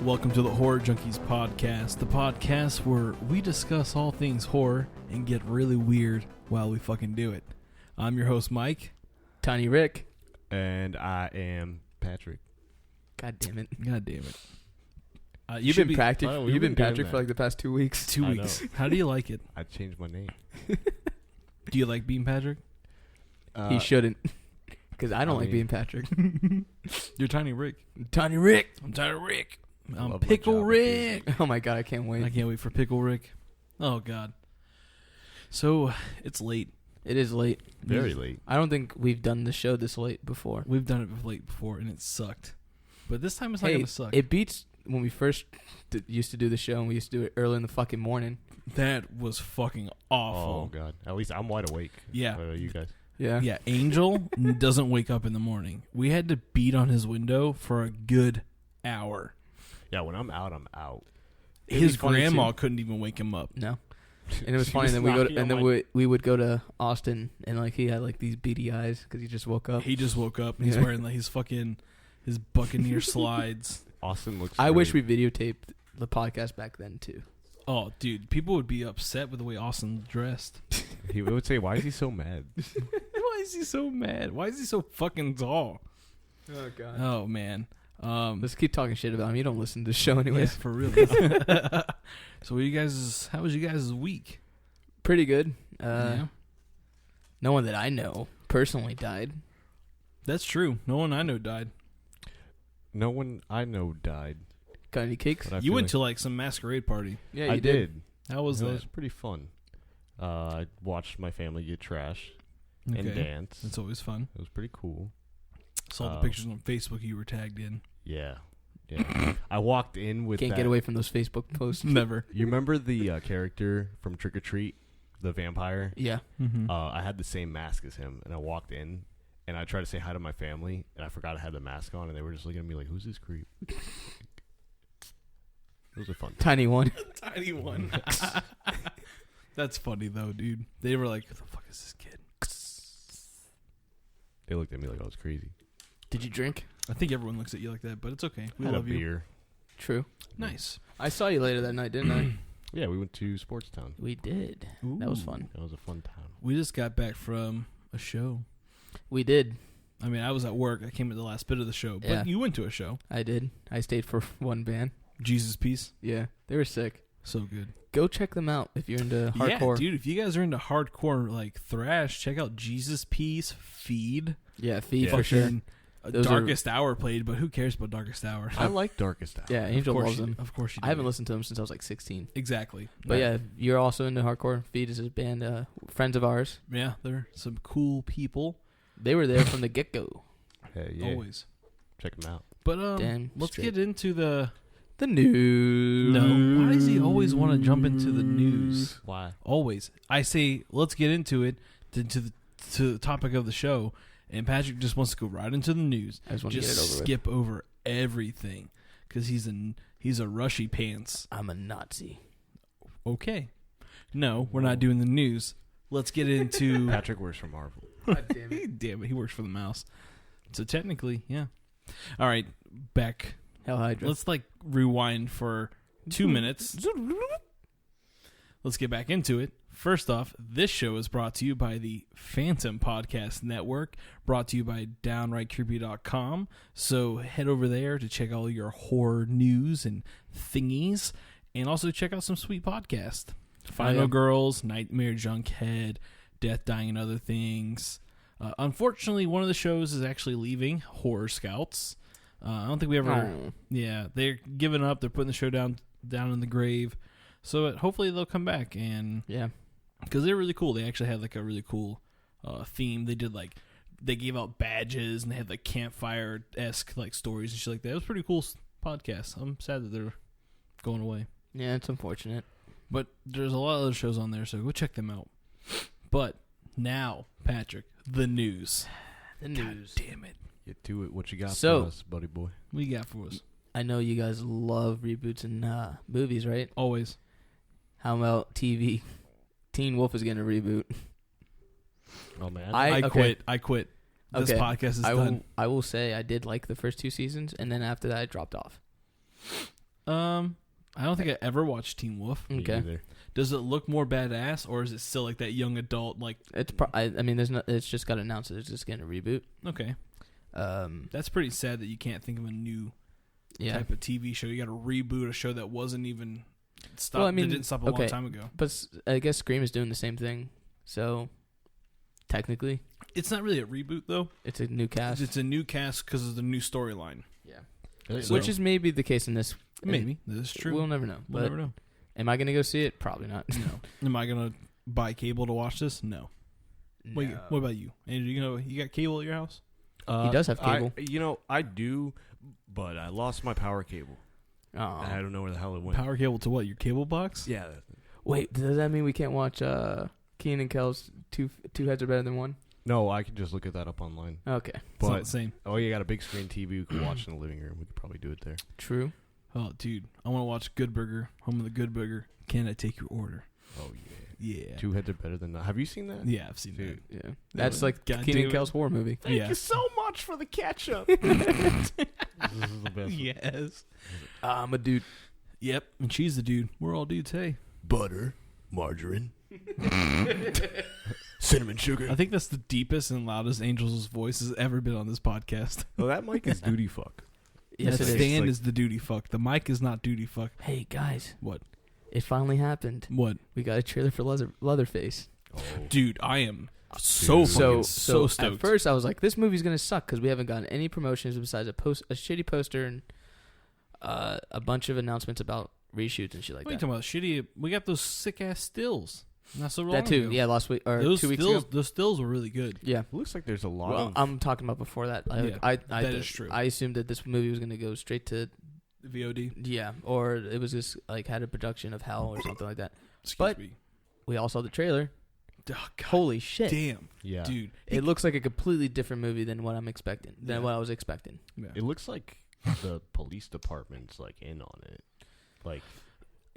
Welcome to the Horror Junkies Podcast, the podcast where we discuss all things horror and get really weird while we fucking do it. I'm your host, Mike. Tiny Rick. And I am Patrick. God damn it. God damn it. You've been Patrick. Oh, You've been doing Patrick that. for like the past 2 weeks. 2 I weeks. know. How do you like it? I changed my name. Do you like being Patrick? He shouldn't. Because I don't like mean- being Patrick. You're Tiny Rick. Tiny Rick. I'm Tiny Rick. I I'm love my Pickle job Rick. Oh my god, I can't wait. I can't wait for Pickle Rick. Oh, God. So, it's late. It is late. Very late. I don't think we've done the show this late before. We've done it late before, and it sucked. But this time it's not going to suck. It beats when we first used to do the show, and we used to do it early in the fucking morning. That was fucking awful. Oh, God. At least I'm wide awake. Yeah. What about you guys? Yeah. Yeah, Angel doesn't wake up in the morning. We had to beat on his window for a good hour. Yeah, when I'm out, I'm out. His funny, grandma too. couldn't even wake him up. No. And it was She funny. was Then we go knocking to, on and then my- we would go to Austin, and like he had like these beady eyes because he just woke up. He just woke up and he's Yeah. wearing like his Buccaneer slides. Austin looks I wish we great. videotaped the podcast back then too. Oh, dude, people would be upset with the way Austin dressed. He would say, why is he so mad? Why is he so mad? Why is he so fucking tall? Oh god. Oh man. Let's keep talking shit about him. You don't listen to the show Yeah, anyways. for real. So, how was you guys' week? Pretty good. Yeah, No one that I know personally died. that's true. No one I know died. No one I know died. Got any cakes? But I You feel went like to like some masquerade party. Yeah, you I did. How was It that? was pretty fun. I watched my family get trash and Okay. dance. That's always fun. It was pretty cool. Saw the Um, pictures on Facebook you were tagged in. Yeah. Yeah. I walked in with Can't that. get away from those Facebook posts. Never. You remember the character from Trick or Treat, the vampire? Yeah. Mm-hmm. I had the same mask as him, and I walked in, and I tried to say hi to my family, and I forgot I had the mask on, and they were just looking at me like, "Who's this creep?" It was a fun. Tiny one. Tiny one. That's funny though, dude. They were like, "Who the fuck is this kid?" They looked at me like I was crazy. Did you drink? I think everyone looks at you like that, but it's okay. We I had love a you. beer. True. Nice. I saw you later that night, didn't I? Yeah, we went to Sports Town. We did. That was fun. That was a fun town. We just got back from a show. We did. I mean, I was at work. I came at the last bit of the show, but Yeah. you went to a show. I did. I stayed for one band. Jesus Peace. Yeah. They were sick. So good. Go check them out if you're into hardcore. Yeah, dude. If you guys are into hardcore like thrash, check out Jesus Peace, Feed. Yeah, Feed Yeah. for sure. Fucking, Those Darkest Hour played, but who cares about Darkest Hour? I like Darkest Hour. Yeah, Angel of course loves you, them. Of course you do. I haven't listened to them since I was like 16. Exactly. But yeah, if you're also into hardcore, Feed is a band, friends of ours. Yeah, they're some cool people. They were there from the get-go. Hey, yeah. Always. Check them out. But Damn let's straight. get into the news. No. Why does he always want to jump into the news? Why? Always. I say let's get into it to the topic of the show, and Patrick just wants to go right into the news. I just want to get it Just over with. skip over everything because he's a rushy pants. I'm a Nazi. Okay. No, we're not doing the news. Let's get into. Patrick works for Marvel. God damn it. Damn it, he works for the mouse. So technically, yeah. All right, back. Hell Hydra. Let's like rewind for 2 minutes. Let's get back into it. First off, this show is brought to you by the Phantom Podcast Network, brought to you by DownrightCreepy.com. So head over there to check all your horror news and thingies, and also check out some sweet podcasts. Final yeah. Girls, Nightmare Junkhead, Death, Dying, and Other Things. Unfortunately, one of the shows is actually leaving, Horror Scouts. I don't think we ever... Oh. Yeah, they're giving up. They're putting the show down in the grave. So hopefully they'll come back, and Yeah. because they're really cool. They actually had like a really cool theme. They did like they gave out badges and they had like campfire-esque like stories and shit like that. It was a pretty cool podcast. I'm sad that they're going away, Yeah, it's unfortunate. but there's a lot of other shows on there, so go check them out. But now, Patrick, the news. The news. God damn it! Get to it. What you got So- for us, buddy boy? What you got for us? I know you guys love reboots and movies, right? Always. How about TV? Teen Wolf is getting a reboot. Oh man. I okay. quit. This Okay. podcast is done. I will say I did like the first 2 seasons, and then after that I dropped off. I don't think I ever watched Teen Wolf. Me Okay. either. Does it look more badass, or is it still like that young adult? Like, It's I mean, there's no. It's just got announced that it's just getting a reboot. okay, that's pretty sad that you can't think of a new Yeah. type of TV show. You got to reboot a show that wasn't even stopped. Well, I mean, that didn't stop a long okay. time ago. But I guess Scream is doing the same thing. So technically, It's not really a reboot though. it's a new cast. It's a new cast because of the new storyline. Yeah. So- Which is maybe the case in this. Maybe this is true. We'll never know. We'll But never know. am I going to go see it? Probably not. No. Am I gonna buy cable to watch this? No. Wait, No. what about you? Andrew, you got cable at your house? He does have cable. I do, but I lost my power cable. Oh. I don't know where the hell it went. Power cable to what? Your cable box? Yeah. Wait, does that mean we can't watch Keenan and Kel's two heads are better than one? No, I can just look at that up online. Okay. It's not But the same. you got a big screen TV we can watch in the living room. We could probably do it there. True. Oh, dude, I want to watch Good Burger, Home of the Good Burger. Can I take your order? Oh Yeah. Two heads are better than none. Have you seen that? Yeah, I've seen Dude. Yeah. That's Yeah. like God Keenan damn and it. Kel's horror movie. Thank you so much for the ketchup. This is the best. Yes. I'm a dude. Yep, and she's the dude. We're all dudes, hey. Butter, margarine, cinnamon sugar. I think that's the deepest and loudest Angel's voice has ever been on this podcast. Oh, that mic is duty fuck. Yes, that it is. stand Like- is the duty fuck. The mic is not duty fuck. Hey guys, What? it finally happened. What? We got a trailer for Leatherface. Oh. Dude, I am so Dude. fucking So stoked. at first I was like, this movie's gonna suck because we haven't gotten any promotions besides a shitty poster and a bunch of announcements about reshoots and shit like What are you that. talking about? Shitty. We got those sick ass stills. Not so long That too. ago. Yeah, last week or Those 2 weeks stills. ago. Those stills were really good. Yeah. It looks like there's a lot Well, of. I'm talking about before that. Yeah, that is true. I assumed that this movie was gonna go straight to VOD. yeah, or it was just like had a production of hell or something like that. Excuse But- me. We all saw the trailer. Oh, God Holy shit! damn, yeah. dude. It looks like a completely different movie than what I'm expecting. Yeah. Than what I was expecting. Yeah. It looks like the police department's like in on it. Like,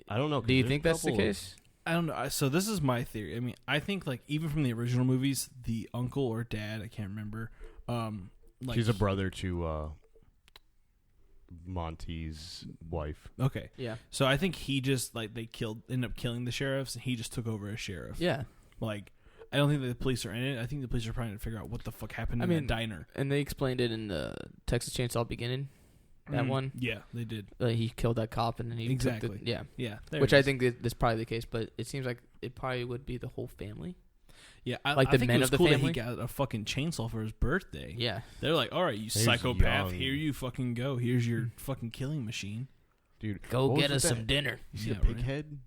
I don't know. 'cause Do you there's think a that's the couple of- case? I don't know. So this is my theory. I mean, I think like even from the original movies, the uncle or dad, I can't remember. Like He's a brother to Monty's wife. Okay, Yeah. so I think he just like ended up killing the sheriffs, and he just took over as sheriff. Yeah. Like, I don't think that the police are in it. I think the police are trying to figure out what the fuck happened in that diner. And they explained it in the Texas Chainsaw beginning. That one. Yeah, they did. He killed that cop and then he took Exactly. yeah. Yeah, there Which it I is. think that's probably the case, but it seems like it probably would be the whole family. Yeah, like the think men it was of the cool family? that he got a fucking chainsaw for his birthday. Yeah. They're like, all right, you He's psychopath, young. here you fucking go. Here's your fucking killing machine. Dude, Go what get was us with some that? dinner. You see Yeah, the pig right. head?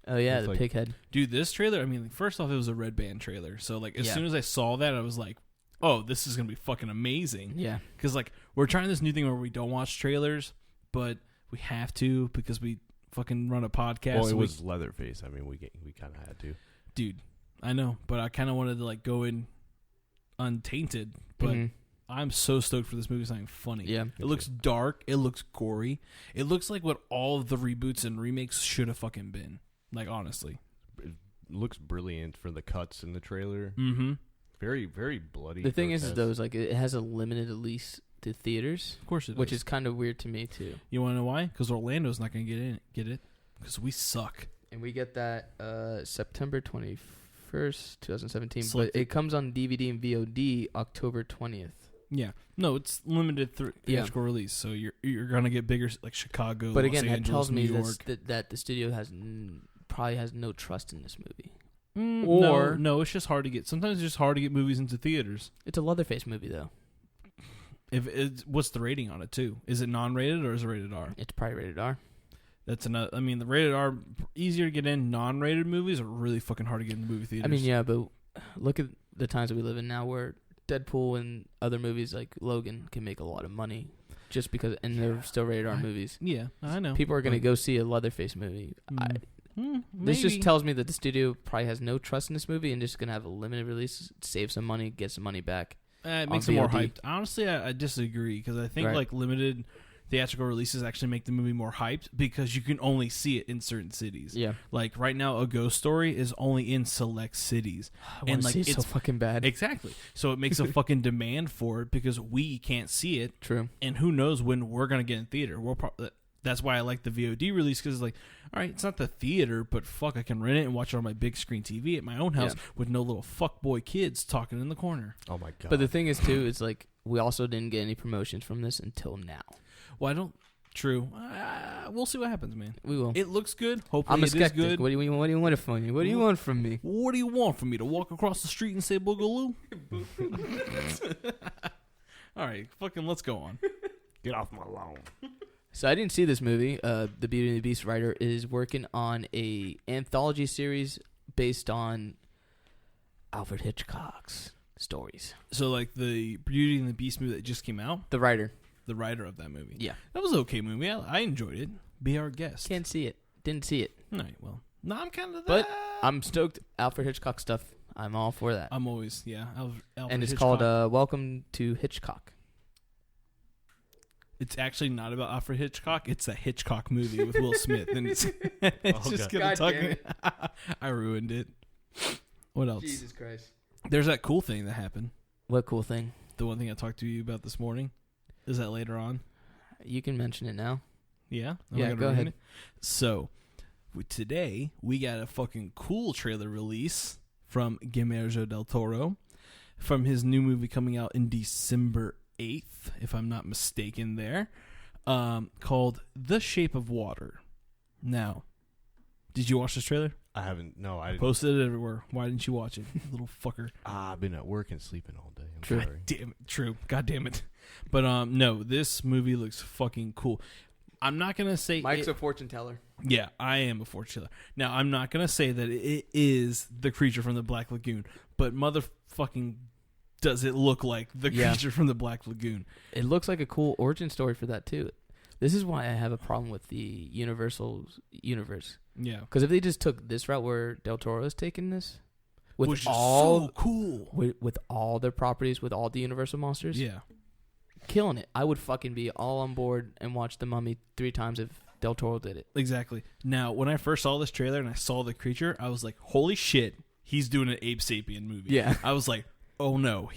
Oh yeah, It's the like- pig head. Dude, this trailer, I mean, first off, it was a Red Band trailer. So, like, as Yeah. soon as I saw that, I was like, oh, this is going to be fucking amazing. Yeah. Because, like, we're trying this new thing where we don't watch trailers, but we have to because we fucking run a podcast. Well, so it we- was Leatherface. I mean, we kind of had to. Dude, I know, but I kind of wanted to, like, go in untainted, but Mhm. I'm so stoked for this movie. It's not even funny. Yeah. It looks dark. It looks gory. It looks like what all of the reboots and remakes should have fucking been. Like, honestly. It looks brilliant for the cuts in the trailer. Mm-hmm. Very, very bloody. The thing is grotesque. though, is like it has a limited release to theaters, Of course it which does. is kind of weird to me too. You want to know why? Because Orlando's not going to get it. Because we suck. And we get that September 21st, 2017, Selected. but it comes on DVD and VOD October 20th. Yeah. No, it's limited theatrical release, so you're going to get bigger, like Chicago, But Los again, that Angeles, tells me New York. that the studio probably has no trust in this movie. No, it's just hard to get. Sometimes it's just hard to get movies into theaters. It's a Leatherface movie though. What's the rating on it too? Is it non-rated or is it rated R? It's probably rated R. That's another. I mean, the rated R easier to get in. Non-rated movies are really fucking hard to get in the movie theaters. I mean, yeah, but look at the times that we live in now, where Deadpool and other movies like Logan can make a lot of money just because, and they're still rated R movies. Yeah, I know. People are going to go see a Leatherface movie. This just tells me that the studio probably has no trust in this movie and just going to have a limited release, save some money, get some money back. It on makes it more VOD. hyped. Honestly, I disagree because I think Right. like limited theatrical releases actually make the movie more hyped because you can only see it in certain cities. Yeah. Like right now, A Ghost Story is only in select cities. I want And, to like, see it so it's- fucking bad. Exactly. So it makes a fucking demand for it because we can't see it, True. and who knows when we're gonna get in theater. That's why I like the VOD release, because it's like, all right, it's not the theater, but fuck, I can rent it and watch it on my big screen TV at my own house with no little fuckboy kids talking in the corner. Oh my god! But the thing is too, it's like we also didn't get any promotions from this until now. Well, I don't. True. We'll see what happens, man. We will. It looks good. Hopefully, I'm a it skeptic. is good. What do you want from me? What do you want from me? What do you want from me, to walk across the street and say boogaloo? All right, fucking let's go on. Get off my lawn. So I didn't see this movie. The Beauty and the Beast writer is working on a anthology series based on Alfred Hitchcock's stories. So, like the Beauty and the Beast movie that just came out, The writer of that movie. Yeah. That was an okay movie. I enjoyed it. Be our guest. Can't see it. Didn't see it. All right, well, no, I'm kind of But I'm stoked. Alfred Hitchcock stuff. I'm all for that. I'm always, Alfred and it's Hitchcock. called Welcome to Hitchcock. It's actually not about Alfred Hitchcock. It's a Hitchcock movie with Will Smith, and it's just gonna talk. I ruined it. What else? Jesus Christ! There's that cool thing that happened. What cool thing? The one thing I talked to you about this morning. Is that later on? You can mention it now. Yeah? Yeah, go ahead. So, today, we got a fucking cool trailer release from Guillermo del Toro from his new movie coming out in December 8th, if I'm not mistaken there, called The Shape of Water. Now, did you watch this trailer? I haven't. No, I posted it everywhere. Why didn't you watch it, little fucker? I've been at work and sleeping all day. I'm True. sorry. Damn it. True. God damn it. But no, this movie looks fucking cool. I'm not gonna say Mike's a fortune teller. Yeah, I am a fortune teller. Now, I'm not gonna say that it is the creature from the Black Lagoon, but motherfucking does it look like the creature from the Black Lagoon? It looks like a cool origin story for that too. This is why I have a problem with the Universal universe. Yeah, because if they just took this route where Del Toro is taking this, with which all is so cool, with all their properties, with all the Universal monsters, yeah, killing it. I would fucking be all on board and watch The Mummy 3 times if Del Toro did it. Exactly. Now, when I first saw this trailer and I saw the creature, I was like, holy shit, he's doing an Ape Sapien movie. Yeah. I was like, oh no,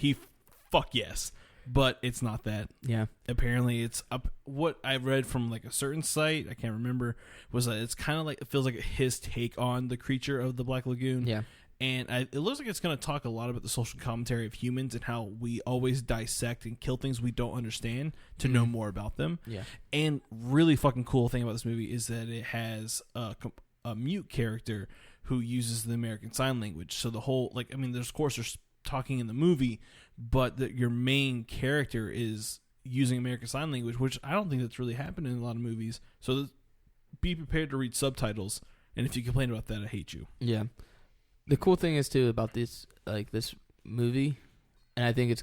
fuck yes. But it's not that. Yeah. Apparently, it's up. What I read from like a certain site, I can't remember, was that it's kind of like, it feels like his take on the creature of the Black Lagoon. Yeah. And it looks like it's going to talk a lot about the social commentary of humans and how we always dissect and kill things we don't understand to know more about them. Yeah. And really fucking cool thing about this movie is that it has a mute character who uses the American Sign Language. So the whole, like, I mean, there's, of course, there's talking in the movie, but your main character is using American Sign Language, which I don't think that's really happened in a lot of movies. So be prepared to read subtitles. And if you complain about that, I hate you. Yeah. The cool thing is too about this, like this movie, and I think it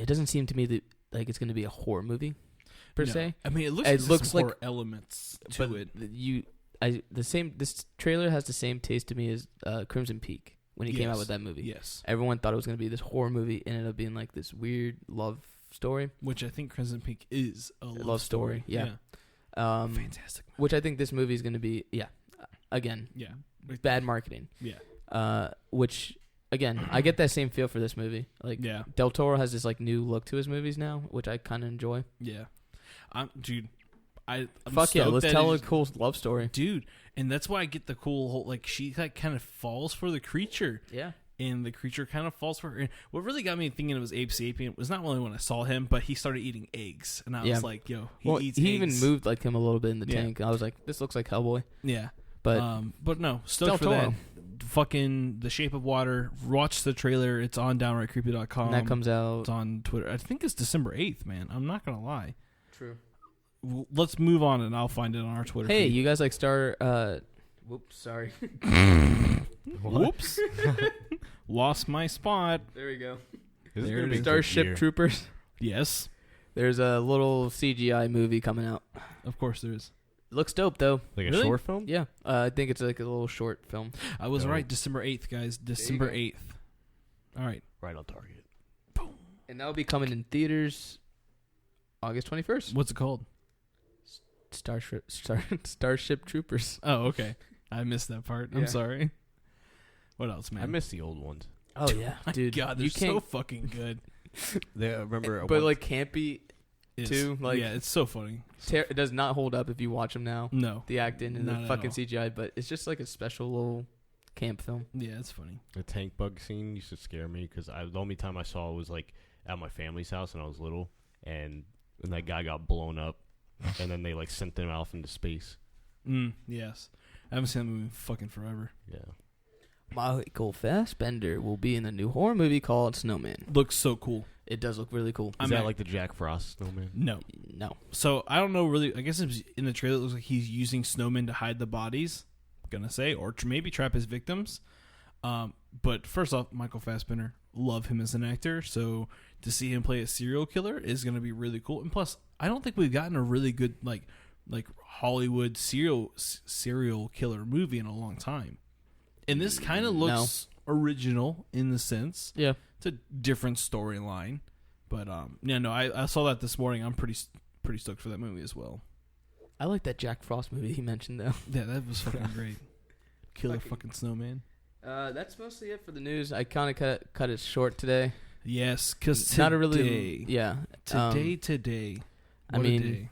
doesn't seem to me that like it's gonna be a horror movie per se. I mean, it looks like horror elements to it. This trailer has the same taste to me as Crimson Peak when he came out with that movie. Yes. Everyone thought it was gonna be this horror movie, it ended up being like this weird love story. Which I think Crimson Peak is a love story. Yeah. Fantastic. Which I think this movie is gonna be. Yeah. Again. Yeah. Bad marketing. Yeah. Which again, I get that same feel for this movie. Like, Del Toro has this like new look to his movies now, which I kind of enjoy. Yeah. I'm fuck yeah, let's tell a cool love story, dude. And that's why I get the cool whole, like, she like kind of falls for the creature. Yeah. And the creature kind of falls for her. And what really got me thinking it was Ape Sapien was not only when I saw him, but he started eating eggs, and I was like, yo, he eats eggs. He even moved like him a little bit in the tank. I was like, this looks like Hellboy. Yeah. But no, stoked for that. Fucking The Shape of Water. Watch the trailer. It's on downrightcreepy.com. And that comes out. It's on Twitter. I think it's December 8th, man. I'm not going to lie. True. Let's move on, and I'll find it on our Twitter feed. You guys like whoops, sorry. Whoops. Lost my spot. There we go. There it is. Starship Troopers. Yes. There's a little CGI movie coming out. Of course there is. It looks dope, though. Like a short film? Yeah. I think it's like a little short film. I was right. December 8th, guys. December 8th. All right. Right on target. Boom. And that'll be coming in theaters August 21st. What's it called? Starship Troopers. Oh, okay. I missed that part. I'm sorry. What else, man? I miss the old ones. Oh, yeah. Dude, God, they're so fucking good. Remember, but like campy too. Like, yeah, it's so funny. It does not hold up if you watch them now. No, The acting and Not the at fucking all. CGI, but it's just like a special little camp film. yeah, it's funny. The tank bug scene used to scare me because the only time I saw it was like at my family's house when I was little, and that guy got blown up, and then they like sent them off into space. Yes, I haven't seen that movie in fucking forever. Yeah. Michael Fassbender will be in a new horror movie called Snowman. Looks so cool. It does look really cool. Is that like the Jack Frost Snowman? No. No. So I don't know really. I guess it's in the trailer it looks like he's using snowmen to hide the bodies. Gonna say, or maybe trap his victims. But first off, Michael Fassbender, love him as an actor. So to see him play a serial killer is gonna be really cool. And plus, I don't think we've gotten a really good like Hollywood serial killer movie in a long time. And this kind of looks original in the sense. Yeah. It's a different storyline. But I saw that this morning. I'm pretty stoked for that movie as well. I like that Jack Frost movie he mentioned, though. Yeah, that was fucking great. Killer fucking snowman. That's mostly it for the news. I kind of cut it short today. Yes, because today. Not a really. Yeah. Today. I What a mean, day.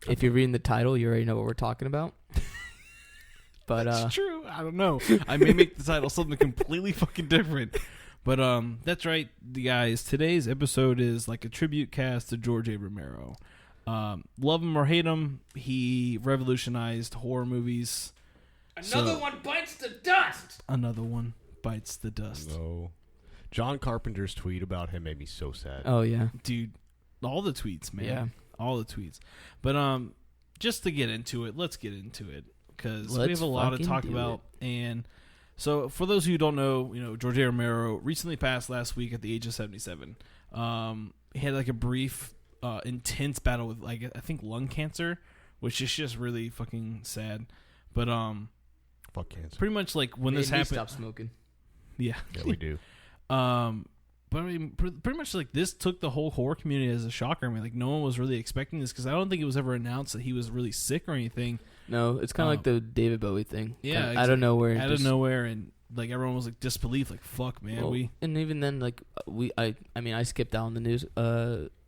if you're reading the title, you already know what we're talking about. But That's true. I don't know. I may make the title something completely fucking different. But that's right, guys. Today's episode is like a tribute cast to George A. Romero. Love him or hate him, he revolutionized horror movies. Another one bites the dust. Another one bites the dust. No. John Carpenter's tweet about him made me so sad. Oh yeah, Dude, all the tweets, man. Yeah. All the tweets. But just to get into it, let's get into it. Because we Let's have a lot to fucking talk do about. And so for those who don't know, George A. Romero recently passed last week at the age of 77. He had like a brief, intense battle with I think lung cancer, which is just really fucking sad. But Fuck cancer. pretty much like when this happened, stop smoking. yeah, Yeah, we do. But I mean, pretty much like this took the whole horror community as a shocker. I mean, like no one was really expecting this because I don't think it was ever announced that he was really sick or anything. No, it's kind of like the David Bowie thing. Yeah, Kinda out of nowhere. Out of nowhere, and like everyone was like disbelief, like fuck, man. Well, and even then, like I skipped out on the news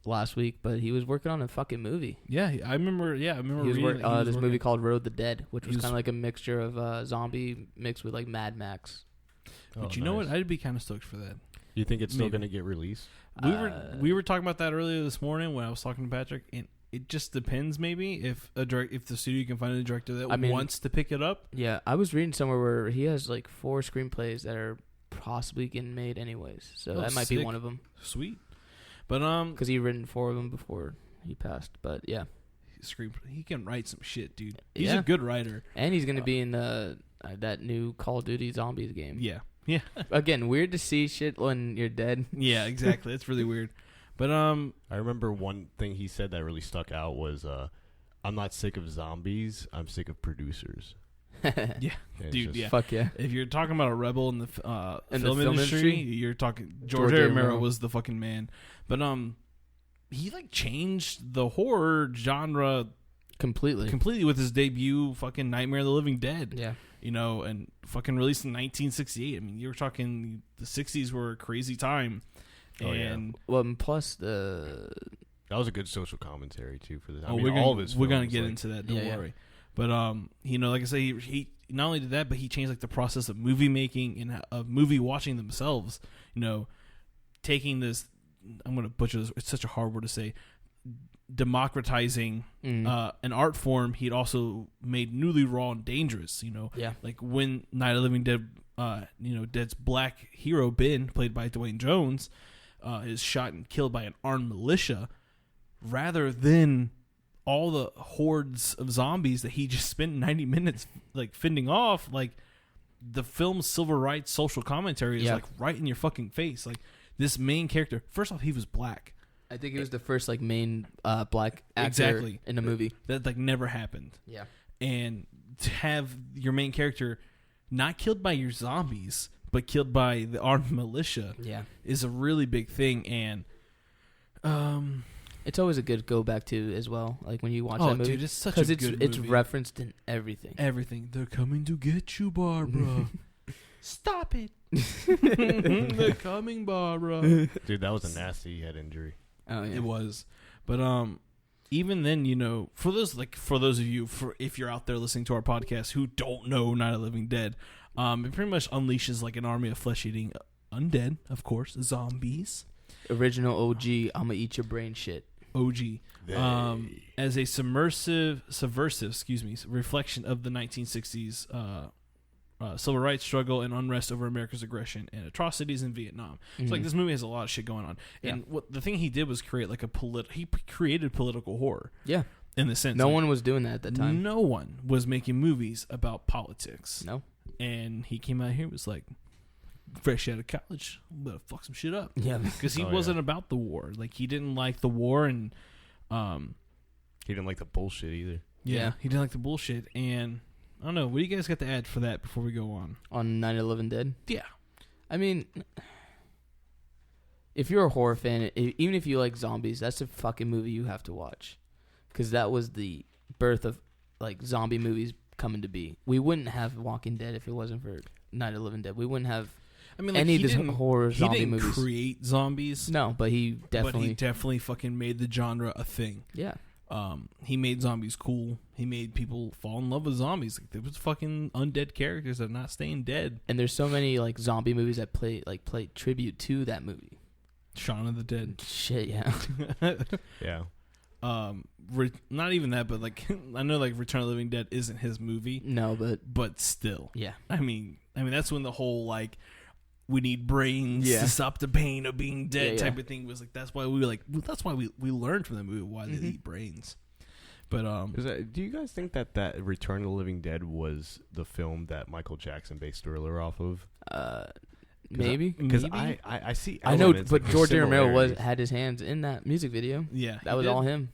last week, but he was working on a fucking movie. Yeah, I remember. Yeah, I remember. He was reading working that this movie called Road the Dead, which was was- kind of like a mixture of zombie mixed with like Mad Max. But you know what? I'd be kind of stoked for that. You think it's still Maybe. going to get released? We were talking about that earlier this morning when I was talking to Patrick, and it just depends maybe if the studio can find a director that wants to pick it up. Yeah, I was reading somewhere where he has like 4 screenplays that are possibly getting made anyways, so that might be sick. one of them. Sweet, but because he written 4 of them before he passed. But yeah, he can write some shit, dude. He's Yeah. a good writer, and he's gonna be in that new Call of Duty Zombies game. Yeah, yeah. Again, weird to see shit when you're dead. Yeah, exactly. It's really weird. But I remember one thing he said that really stuck out was, "I'm not sick of zombies. I'm sick of producers." Yeah, And it's dude. just- Yeah. Fuck yeah. If you're talking about a rebel in the film film industry, industry? you're talking George A. Romero was the fucking man. But he like changed the horror genre completely with his debut, fucking Nightmare of the Living Dead. Yeah. And fucking released in 1968. I mean, you were talking the 60s were a crazy time. Oh, yeah. And Well, and plus the that was a good social commentary too for the. we're gonna get into that. Don't Yeah. worry. But like I say, he not only did that, but he changed like the process of movie making and of movie watching themselves. Taking this, I'm gonna butcher this. It's such a hard word to say. Democratizing an art form, he'd also made newly raw and dangerous. Yeah. Like when Night of the Living Dead, Dead's black hero Ben, played by Duane Jones, is shot and killed by an armed militia, rather than all the hordes of zombies that he just spent 90 minutes like fending off. Like the film's civil rights social commentary is like right in your fucking face. Like this main character, first off, he was black. I think he was the first like main black actor in a movie. That like never happened. Yeah. And to have your main character not killed by your zombies, but killed by the armed militia is a really big thing. And it's always a good go back to as well. Like when you watch that movie, dude, it's such a good movie. It's referenced in everything. Everything. They're coming to get you, Barbara. Stop it. They're coming, Barbara. Dude, that was a nasty head injury. Oh yeah. It was. But even then, you know, for those of you, if you're out there listening to our podcast who don't know Night of the Living Dead, it pretty much unleashes like an army of flesh-eating undead, of course, zombies. Original OG, I'ma eat your brain shit. OG. As a subversive, reflection of the 1960s civil rights struggle and unrest over America's aggression and atrocities in Vietnam. Mm-hmm. So like this movie has a lot of shit going on. And the thing he did was create like he created political horror. Yeah. In the sense no one was doing that at the time. No one was making movies about politics. No. And he came out here and was like, fresh out of college, I'm gonna fuck some shit up. Yeah. Because he wasn't about the war. Like he didn't like the war and he didn't like the bullshit either. Yeah. He didn't like the bullshit. And I don't know. What do you guys got to add for that before we go on? On Night of the Living Dead? Yeah. I mean, if you're a horror fan, even if you like zombies, that's a fucking movie you have to watch. Because that was the birth of like zombie movies coming to be. We wouldn't have Walking Dead if it wasn't for Night of the Living Dead. We wouldn't have any of these horror zombie movies. He didn't create zombies. No, but he definitely fucking made the genre a thing. Yeah. He made zombies cool. He made people fall in love with zombies. Like, there was fucking undead characters that are not staying dead. And there's so many like zombie movies that play tribute to that movie. Shaun of the Dead. Shit, yeah. Yeah. Not even that, but like I know like Return of the Living Dead isn't his movie. No, but still. Yeah. I mean that's when the whole like we need brains to stop the pain of being dead type of thing was like that's why we learned from the movie why they eat brains. But do you guys think that Return of the Living Dead was the film that Michael Jackson based Thriller off of? Maybe because I see I know, elements, but like, George Romero had his hands in that music video. Yeah, that was all him.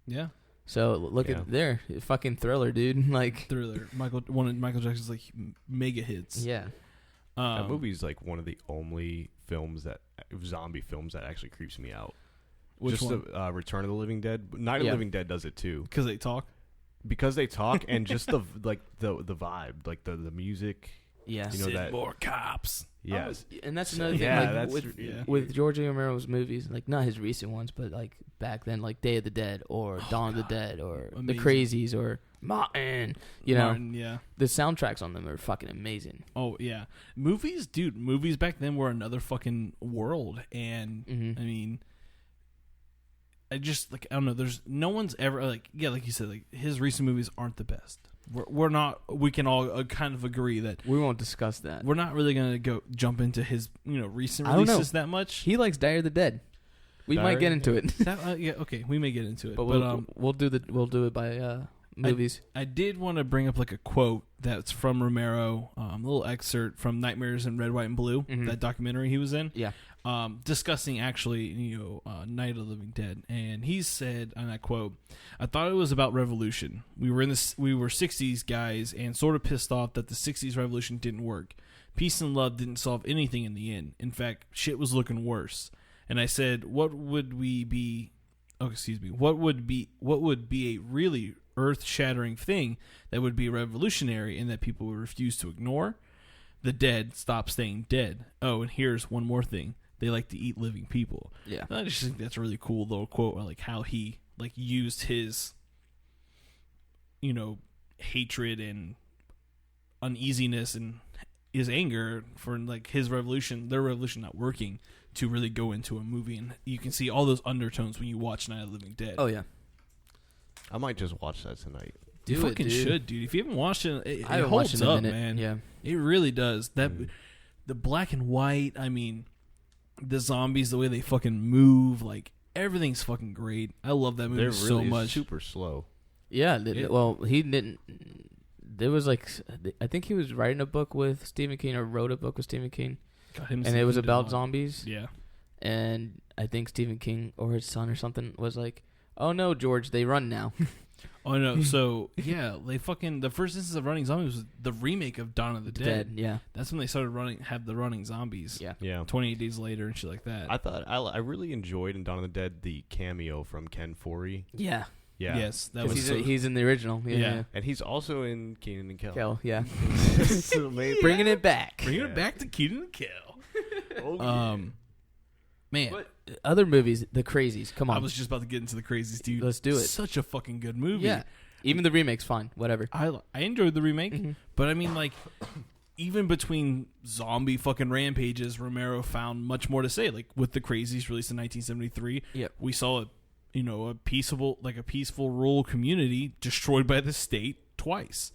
Yeah. So look at there, fucking Thriller, dude. Like Thriller, one of Michael Jackson's like mega hits. Yeah. That movie's like one of the only zombie films that actually creeps me out. Which one? Return of the Living Dead. Night of the Living Dead does it too. Because they talk, and just the vibe, like the music. Yeah, you know that more cops. Yes, and that's another thing. With George Romero's movies, like not his recent ones, but like back then, like Day of the Dead or Dawn of the Dead or The Crazies or Martin. You know, the soundtracks on them are fucking amazing. Oh yeah, movies back then were another fucking world, and I mean, I don't know. There's no one's ever like you said, like his recent movies aren't the best. We're not. We can all kind of agree that we won't discuss that. We're not really gonna jump into his recent releases that much. He likes Day of the Dead. We might get into it. Okay, we may get into it, but we'll do it by movies. I did want to bring up like a quote that's from Romero, a little excerpt from Nightmares in Red, White, and Blue, that documentary he was in. Yeah. Discussing actually, Night of the Living Dead, and he said, and I quote, "I thought it was about revolution. We were 60s guys, and sort of pissed off that the 60s revolution didn't work. Peace and love didn't solve anything in the end. In fact, shit was looking worse. And I said, what would be a really earth-shattering thing that would be revolutionary and that people would refuse to ignore? The dead stop staying dead. Oh, and here's one more thing. They like to eat living people." Yeah. And I just think that's a really cool little quote, like how he used his hatred and uneasiness and his anger for his revolution, their revolution not working, to really go into a movie, and you can see all those undertones when you watch Night of the Living Dead. Oh yeah. I might just watch that tonight. You fucking should, dude. If you haven't watched it, it I holds up, man. Yeah. It really does. The black and white, I mean, the zombies, the way they fucking move, like everything's fucking great. I love that movie so much. Super slow. Yeah. Well, he didn't. There was I think he was writing a book with Stephen King or wrote a book with Stephen King, and it was about zombies. Yeah. And I think Stephen King or his son or something was like, "Oh no, George, they run now." Oh no! So yeah, they fucking the first instance of running zombies was the remake of Dawn of the Dead. Yeah, that's when they started have the running zombies. Yeah. 28 Days Later and shit like that. I thought I really enjoyed in Dawn of the Dead the cameo from Ken Foree. Yeah. Yeah. Yes, that was. He's in the original. Yeah. And he's also in Kenan and Kel. Kel, yeah. So Bringing it back. Bringing it back to Kenan and Kel. Man, But other movies, The Crazies. Come on. I was just about to get into The Crazies, dude. Let's do it. Such a fucking good movie. Yeah. Even the remake's fine. Whatever. I enjoyed the remake, Mm-hmm. but I mean, like, even between zombie fucking rampages, Romero found much more to say. Like with The Crazies, released in 1973, Yep. we saw a peaceful rural community destroyed by the state twice.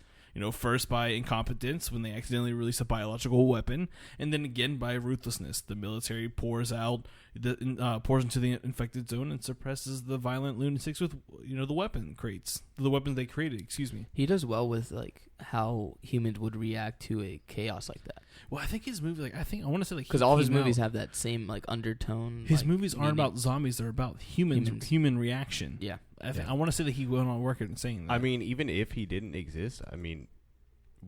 First by incompetence when they accidentally release a biological weapon, and then again by ruthlessness. The military pours into the infected zone and suppresses the violent lunatics with the weapons they created. Excuse me. He does well with like how humans would react to a chaos like that. Well, I think his movie, I want to say because all his movies have that same like undertone. His like, movies aren't meaning. about zombies; they're about human reaction. Yeah. I want to say that he went on record in saying that. I mean, even if he didn't exist,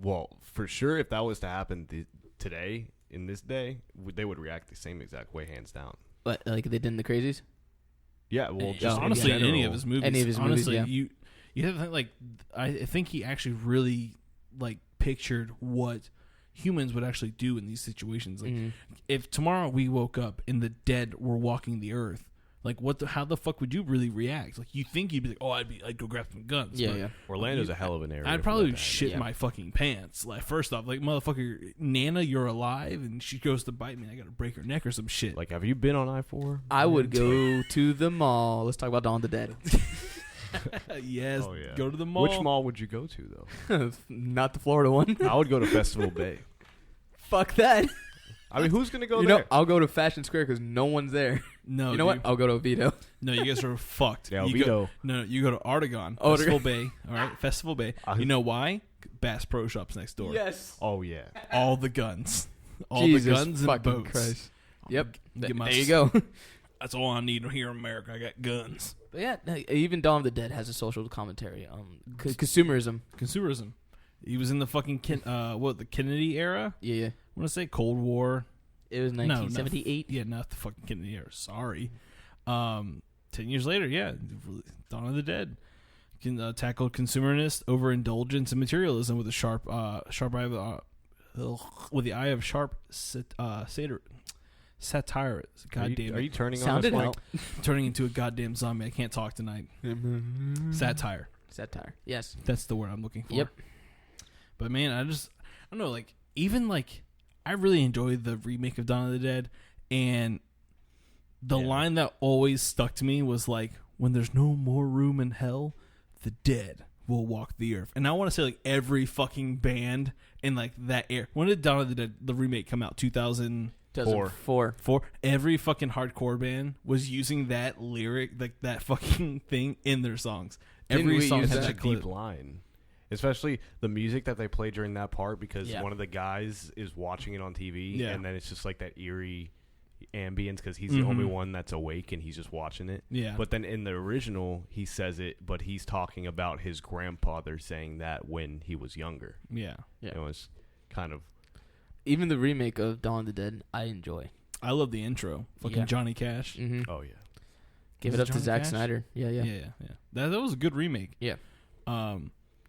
well, for sure, if that was to happen today, in this day, they would react the same exact way, hands down. But like they did in The Crazies. Yeah, well, just in honestly, in any general. of his movies, Any of his honestly, movies, you have to think, like, I think he actually really like pictured what humans would actually do in these situations. Like, if tomorrow we woke up and the dead were walking the earth, like, how the fuck would you really react? Like, you think you'd be like, oh, I'd go grab some guns. Yeah, but yeah. Orlando's a hell of an area. I'd for probably that to shit Yeah. my fucking pants. Like, first off, like, motherfucker, Nana, you're alive, and she goes to bite me. I gotta break her neck or some shit. Like, have you been on I-4? I would go to the mall. Let's talk about Dawn of the Dead. Yes, Oh, yeah. go to the mall. Which mall would you go to, though? Not the Florida one. I would go to Festival Bay. Fuck that. I mean, who's going to go You there? know, I'll go to Fashion Square because no one's there. No, You know what? I'll go to Oviedo. No, you guys are fucked. Yeah, you Oviedo. you go to Artagon, Artagon. Festival Bay. All right, Festival Bay. You know why? Bass Pro Shops next door. Yes. Oh, yeah. All the guns, all Jesus the guns and fucking boats. Christ. Yep. Get my There you go. That's all I need here in America. I got guns. But yeah, even Dawn of the Dead has a social commentary. Consumerism. Consumerism. He was in the fucking the Kennedy era. Yeah, yeah. I want to say Cold War. It was 1978. Yeah, not the fucking Kennedy era. Sorry. 10 years later, yeah, Dawn of the Dead can tackle consumerist overindulgence and materialism with a sharp eye of sharp satire. Goddamn, Are you turning Sounded on us, out. Mike? turning into a goddamn zombie? I can't talk tonight. Satire. Satire. Yes. That's the word I'm looking for. Yep. But man, I don't know, like, even like, I really enjoyed the remake of Dawn of the Dead, and the line that always stuck to me was like, when there's no more room in hell, the dead will walk the earth. And I want to say, like, every fucking band in like that era. When did Dawn of the Dead, the remake, come out? 2004. Every fucking hardcore band was using that lyric, like that fucking thing, in their songs. Didn't Every we song use has Such a that clip. deep line. Especially the music that they play during that part, because Yeah. one of the guys is watching it on TV, Yeah. and then it's just like that eerie ambience because he's the only one that's awake and he's just watching it. Yeah. But then in the original, he says it, but he's talking about his grandfather saying that when he was younger. Yeah. Yeah. It was kind of... Even the remake of Dawn of the Dead, I enjoy. I love the intro. Fucking Yeah. Johnny Cash. Mm-hmm. Oh, yeah. Give Was it it up to Johnny Zack Cash? Snyder. Yeah, yeah. Yeah. That was a good remake. Yeah.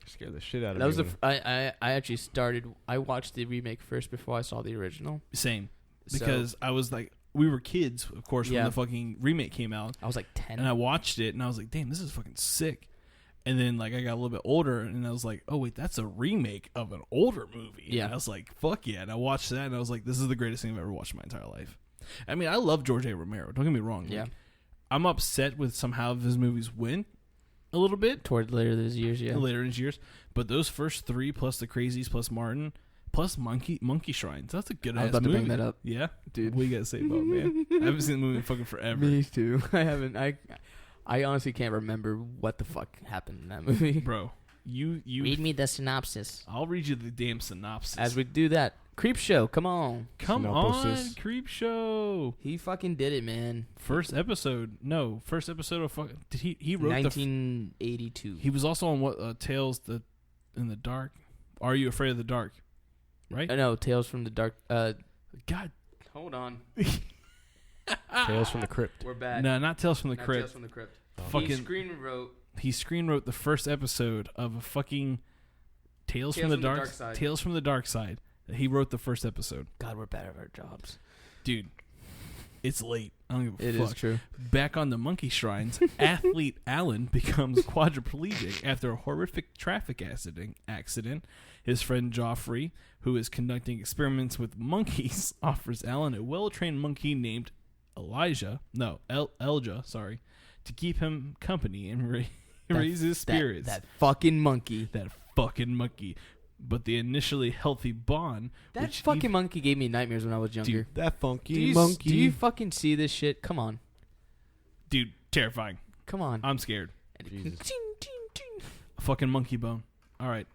Scared the shit out of That was me. I actually started. I watched the remake first before I saw the original. Same. So, Because I was like, we were kids, of course, when Yeah. the fucking remake came out. I was like 10. And I watched it, and I was like, damn, this is fucking sick. And then, like, I got a little bit older, and I was like, oh, wait, that's a remake of an older movie. Yeah. And I was like, fuck yeah. And I watched that, and I was like, this is the greatest thing I've ever watched in my entire life. I mean, I love George A. Romero. Don't get me wrong. Yeah. Like, I'm upset with somehow his movies win a little bit Toward later those years, yeah. later in his years. But those first three, plus The Crazies, plus Martin, plus Monkey Shrines, that's a good I was ass about to movie. bring that up. Yeah? Dude. What you got to say about it, man? I haven't seen the movie in fucking forever. Me too. I haven't. I honestly can't remember what the fuck happened in that movie. Bro, you Read me the synopsis. I'll read you the damn synopsis. As we do that, Creep Show. Come on. Come on, Synopsis. Creep Show. He fucking did it, man. First episode of fucking. Did he wrote 1982. He was also on what Tales in the Dark. Are You Afraid of the Dark? Right? No, Tales from the Dark. God, Hold on. Tales from the Crypt. We're back. no, not Tales from the Not Crypt. Tales from the Crypt. Fucking- He screen wrote. He screen wrote the first episode of a fucking Tales from the Dark Side. Tales from the Dark Side. He wrote the first episode. God, we're bad at our jobs. Dude, it's late. I don't give a It fuck. is true. Back on the monkey shrines, athlete Alan becomes quadriplegic after a horrific traffic accident. His friend Joffrey, who is conducting experiments with monkeys, offers Alan a well-trained monkey named Elja, to keep him company and raise his spirits. That fucking monkey. That fucking monkey. But the initially healthy bond... That fucking monkey gave me nightmares when I was younger. Dude, that funky monkey. Do you fucking see this shit? Come on. Dude, terrifying. Come on. I'm scared. Jesus. A fucking monkey bone. All right.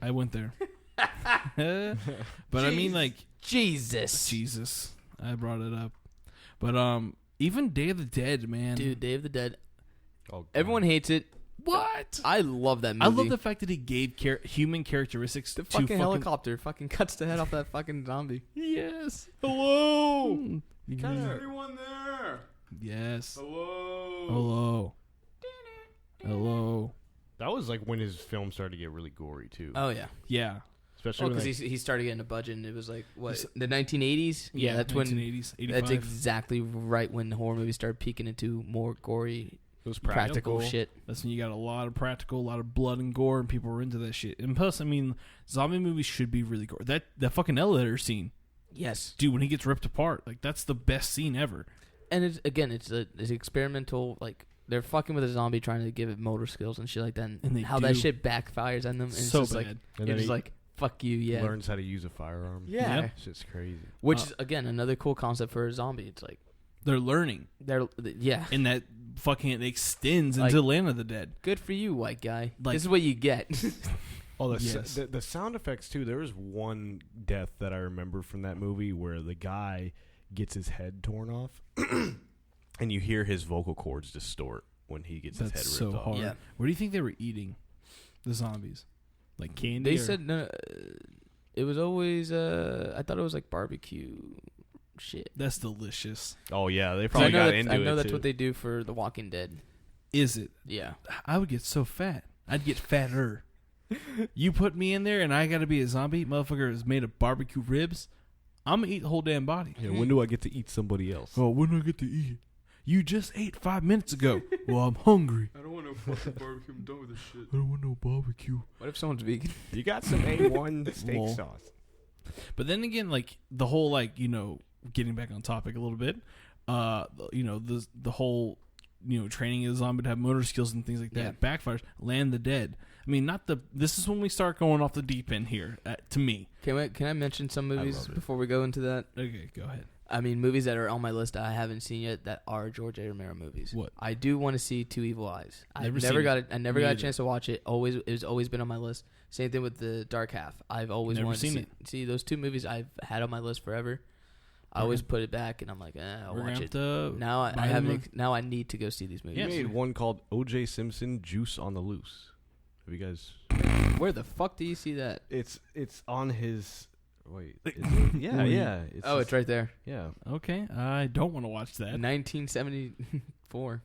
I went there. But I mean, like... Jesus. I brought it up. But even Day of the Dead, man. Dude, Day of the Dead. Oh, God. Everyone hates it. What? I love that movie. I love the fact that he gave human characteristics the to fucking helicopter fucking cuts the head off that fucking zombie. Yes. Hello. Is anyone there? Yes. Hello. Hello. That was like when his film started to get really gory too. Oh yeah. Yeah. Especially because he started getting a budget, and it was like what, the 1980s. Yeah, that's 1980s, 85. That's exactly right when the horror movies started peeking into more gory, it was practical shit. That's when you got a lot of practical, a lot of blood and gore, and people were into that shit. And plus, I mean, zombie movies should be really gory. That fucking elevator scene, Yes, dude, when he gets ripped apart, like that's the best scene ever. and it's experimental. Like they're fucking with a zombie, trying to give it motor skills and shit like that. And they how do. that shit backfires on them. And So it's just bad. like And you're then just like fuck you, yeah. learns how to use a firearm. Yeah. Yep. Shit's crazy. Which is again another cool concept for a zombie. It's like They're learning, yeah. and that fucking it extends Like- into Land of the Dead. Good for you, white guy. Like- This is what you get. Oh, Yes. the sound effects too. There was one death that I remember from that movie where the guy gets his head torn off, and you hear his vocal cords distort when he gets his That's head so ripped off. hard. Yeah. What do you think they were eating? The zombies, like candy. They or- said no. It was always. I thought it was like barbecue shit. that's delicious. Oh yeah, they 'Cause probably got into it. I know that's too. what they do for The Walking Dead. Is it? Yeah. I would get so fat. I'd get fatter. You put me in there and I gotta be a zombie. Motherfucker is made of barbecue ribs. I'm gonna eat the whole damn body. Yeah, when do I get to eat somebody else? Oh, when do I get to eat? You just ate 5 minutes ago. Well, I'm hungry. I don't want no fucking barbecue. I'm done with this shit. I don't want no barbecue. What if someone's vegan? You got some A1 steak Lol. sauce. But then again, like the whole getting back on topic a little bit, the whole training a zombie to have motor skills and things like that backfires. Land the Dead. I mean, this is when we start going off the deep end here. To me. Can I mention some movies love it. before we go into that? Okay, go ahead. I mean, movies that are on my list that I haven't seen yet that are George A. Romero movies. What? I do want to see Two Evil Eyes. I never seen got it. it. I never Me got a either. chance to watch it. It's always been on my list. Same thing with The Dark Half. I've always Never wanted seen to it. see those two movies. I've had on my list forever. I We're always gonna- put it back, and I'm like, I'll We're gonna watch have it. to Now I buy have them. now I need to go see these movies. He Yes. made one called O.J. Simpson Juice on the Loose. Have you guys? Where the fuck do you see that? It's on his. Wait. Is it? Yeah, Wait. yeah. It's right there. Yeah. Okay, I don't want to watch that. 1974.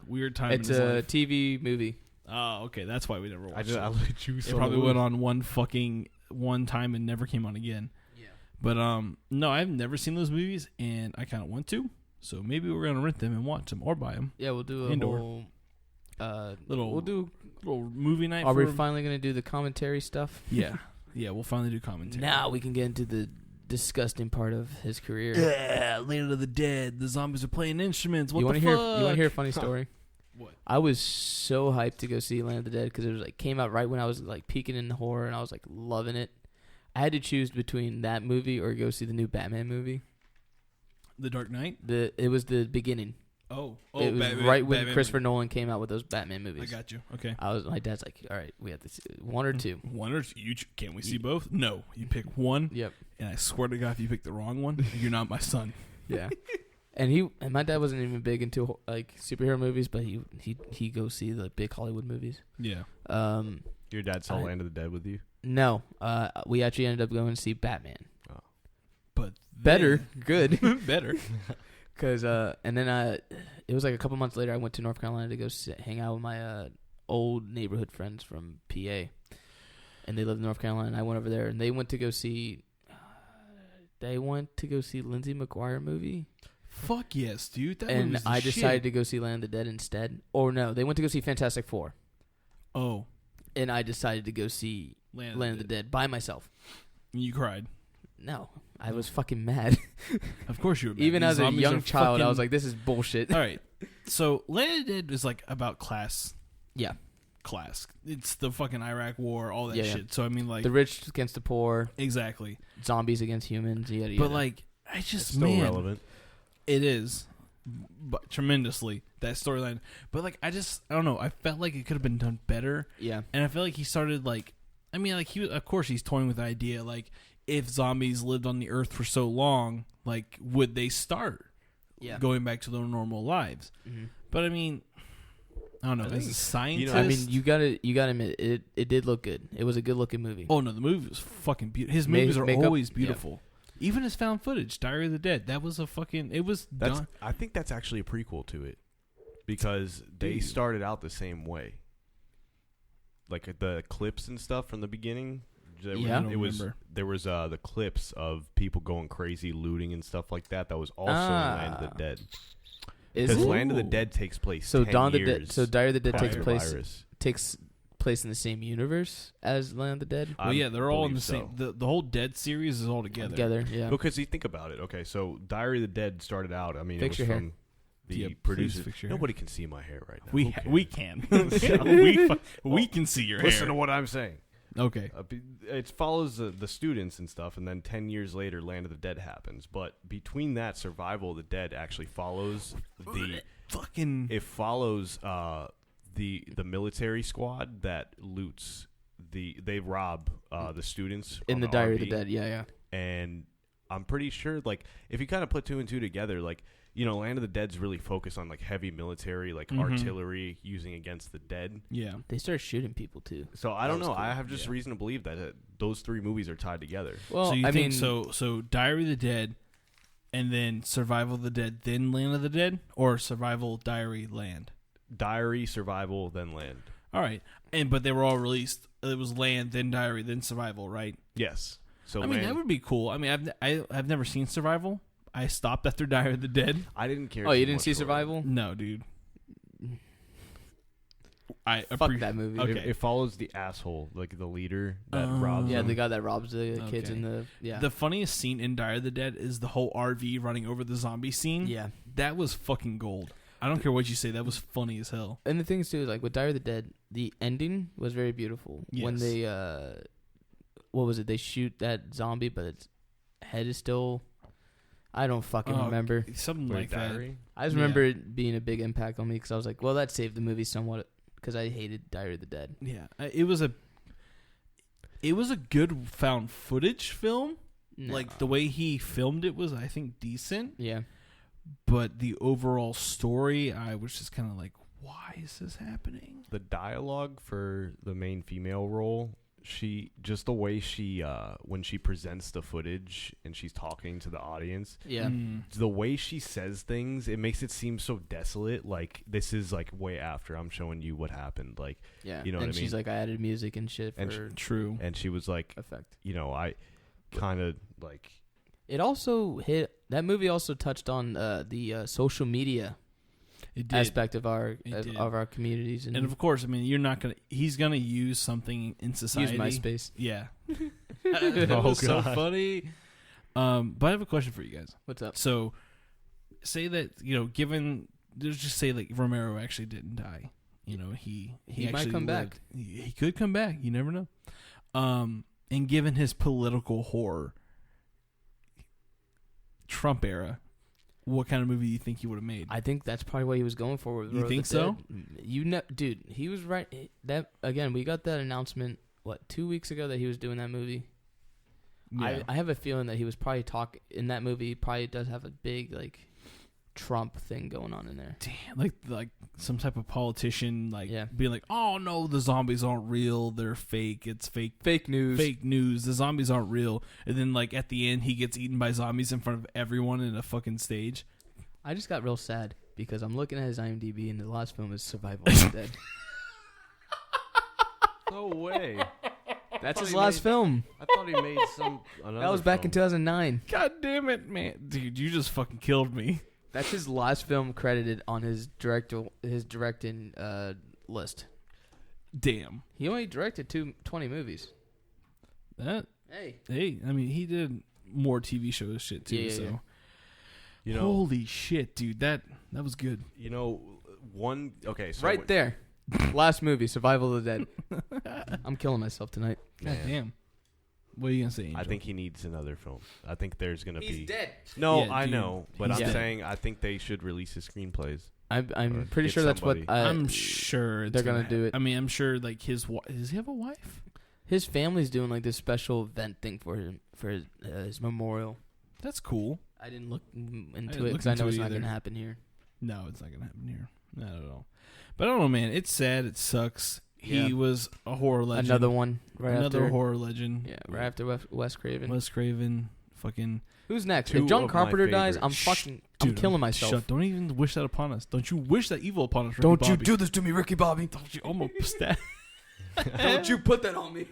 Weird time. It's in his a life. TV movie. Oh, okay. That's why we never watched I it. let Juice. It on probably the went Loose. on one time and never came on again. Yeah. But no, I've never seen those movies, and I kind of want to. So maybe we're gonna rent them and watch them or buy them. Yeah, we'll do a Indoor. whole. Little movie night. Are we for- finally gonna do the commentary stuff? Yeah, we'll finally do commentary. Now we can get into the disgusting part of his career. Yeah, Land of the Dead. The zombies are playing instruments. What You the want fuck? to hear? You want to hear a funny story? What? I was so hyped to go see Land of the Dead because it was like came out right when I was like peaking in the horror and I was like loving it. I had to choose between that movie or go see the new Batman movie. The Dark Knight. It was the beginning. Oh, It was Batman- right when Batman Christopher movie. Nolan came out with those Batman I movies. got you. Okay. My dad's like, all right, we have to see one or two. One or two. Can we see both? No. You pick one, Yep. and I swear to God, if you pick the wrong one, you're not my son. Yeah. And my dad wasn't even big into like superhero movies, but he goes see the big Hollywood movies. Yeah. Your dad saw Land of the Dead with you? No, we actually ended up going to see Batman. But Better, good, better. because and then it was like a couple months later. I went to North Carolina to go hang out with my old neighborhood friends from PA, and they lived in North Carolina. And I went over there, and they went to go see Lindsay McGuire movie. Fuck yes, dude. That and movie's the I shit. decided to go see Land of the Dead instead. Or no, they went to go see Fantastic Four. Oh, And I decided to go see Land of the Dead by myself. You cried. No, I was fucking mad. Of course you were. Mad. Even These as a zombies young are child, I fucking- was like, this is bullshit. All right. So Land of the Dead is like about class. Yeah. Class. It's the fucking Iraq War, all that Yeah, shit. yeah. So I mean, like The rich against the poor, exactly. zombies against humans, yada, yada. But like, I It's just still man, relevant. it is, but tremendously that storyline. But like, I don't know. I felt like it could have been done better, yeah. and I feel like he started like, I mean, like of course he's toying with the idea like if zombies lived on the earth for so long, like would they start Yeah. going back to their normal lives? Mhm. But I mean, I don't know. I As a think, scientist, I mean, you gotta admit it did look good. It was a good looking movie. oh no, the movie was fucking beautiful. His Ma- movies are makeup- always yeah. beautiful. Even his found footage, Diary of the Dead, that was a fucking. It was done. I think that's actually a prequel to it because they started out the same way. Like the clips and stuff from the beginning. Yeah. I don't it was. remember. There was the clips of people going crazy, looting and stuff like that. That was also in Land of the Dead. Is Because it? Land of the Dead takes place. So 10 Dawn of the years Dead. So Diary of the Dead prior takes to place in the same universe as Land of the Dead. Well, yeah, they're all in the believe same. The whole Dead series is all together. Together, yeah. Because you think about it. Okay, so Diary of the Dead started out. I mean, Fix it was your from the Yeah, please producers. fix your hair. Nobody can see my hair right now. We Who cares? we can. we can see your Listen hair. to what I'm saying. Okay. It follows the students and stuff, and then 10 years later, Land of the Dead happens. But between that, Survival of the Dead actually follows the. Fucking. It follows the military squad that loots they rob the students In on the Diary of the RV. Dead, yeah. And I'm pretty sure, like, if you kind of put two and two together, like, you know, Land of the Dead's really focused on like heavy military, like artillery using against the dead. Yeah. They start shooting people too. So I don't know. was cool. I have just reason to believe that those three movies are tied together. Well, So you I think mean, so Diary of the Dead, and then Survival of the Dead, then Land of the Dead, or Survival, Diary, Land? Diary, Survival, then Land. All right. But they were all released. It was Land, then Diary, then Survival, right? Yes. So I mean, Land, that would be cool. I mean, I've never seen Survival. I stopped after Diary of the Dead. I didn't care. oh, you too didn't much see for it. Survival? No, dude. I Fuck that movie. Okay. It follows the asshole, like the leader that Oh. robs Yeah, them. the guy that robs the kids Okay. in the The funniest scene in Diary of the Dead is the whole RV running over the zombie scene. yeah. That was fucking gold. I don't care what you say. That was funny as hell. And the thing is too is like with Diary of the Dead, the ending was very beautiful. When Yes. they what was it? They shoot that zombie, but its head is still. I don't fucking Oh, remember. Something Wait, like that. Diary? I just remember it being a big impact on me because I was like, well, that saved the movie somewhat because I hated Diary of the Dead. Yeah, it was a good found footage film. No. Like the way he filmed it was, I think, decent. Yeah. But the overall story, I was just kind of like, why is this happening? The dialogue for the main female role, just the way she when she presents the footage and she's talking to the audience, Yeah. the way she says things, it makes it seem so desolate. Like, this is like way after I'm showing you what happened. Like, Yeah. you know and what I she's mean? like, I added music and shit for And True. and she was like, effect. you know, I kind of like. It also hit. That movie also touched on the social media It did. aspect of our It did. of our communities and, And of course, I mean, you're not gonna. He's gonna use something in use society. MySpace. Yeah. That was so God. funny. But I have a question for you guys. What's up? So, say that given, let's just say like Romero actually didn't die. You know, he He might actually come lived. back. He could come back. You never know. And given his political horror, Trump era, what kind of movie do you think he would have made? I think that's probably what he was going for. With You Road think to the so? Dead. You know, dude, he was right. That again, we got that announcement 2 weeks ago that he was doing that movie. Yeah. I have a feeling that he was probably talking in that movie. He probably does have a big like Trump thing going on in there. Damn, like some type of politician, Yeah. being like, "Oh no, the zombies aren't real. They're fake. It's fake, Fake news. fake news. The zombies aren't real." And then, like at the end, he gets eaten by zombies in front of everyone in a fucking stage. I just got real sad because I'm looking at his IMDb and the last film is Survival of the Dead. No way. That's thought his he last made- film. I thought he made some. That was back in 2009. God damn it, man, dude! You just fucking killed me. That's his last film credited on his directing list. Damn. He only directed 20 movies. Hey, I mean, he did more TV shows shit too. Yeah. So, You know, holy shit, dude, that was good. you know, okay, so Right there. Last movie, Survival of the Dead. I'm killing myself tonight. God damn. What are you gonna say, Angel? I think he needs another film. I think there's gonna be. dead. No, Yeah, I dude, know, but he's I'm dead. saying I think they should release his screenplays. I'm Or pretty get sure that's what somebody. I'm sure they're gonna do it. I mean, I'm sure like does he have a wife? His family's doing like this special event thing for him for his memorial. That's cool. I didn't look into didn't it look because I into know it it's not either. gonna happen here. No, it's not gonna happen here. Not at all. But I don't know, man. It's sad. It sucks. He Yeah. was a horror legend. Another one right Another after. horror legend. Yeah, right after Wes Craven. Wes Craven. Fucking. Who's next? Two If John of my Carpenter dies, I'm favorites. fucking. Dude, I'm killing myself. Shut. Don't even wish that upon us. Don't you wish that evil upon us, Ricky Don't you Bobby. do this to me, Ricky Bobby. Don't you almost stab. Don't you put that on me.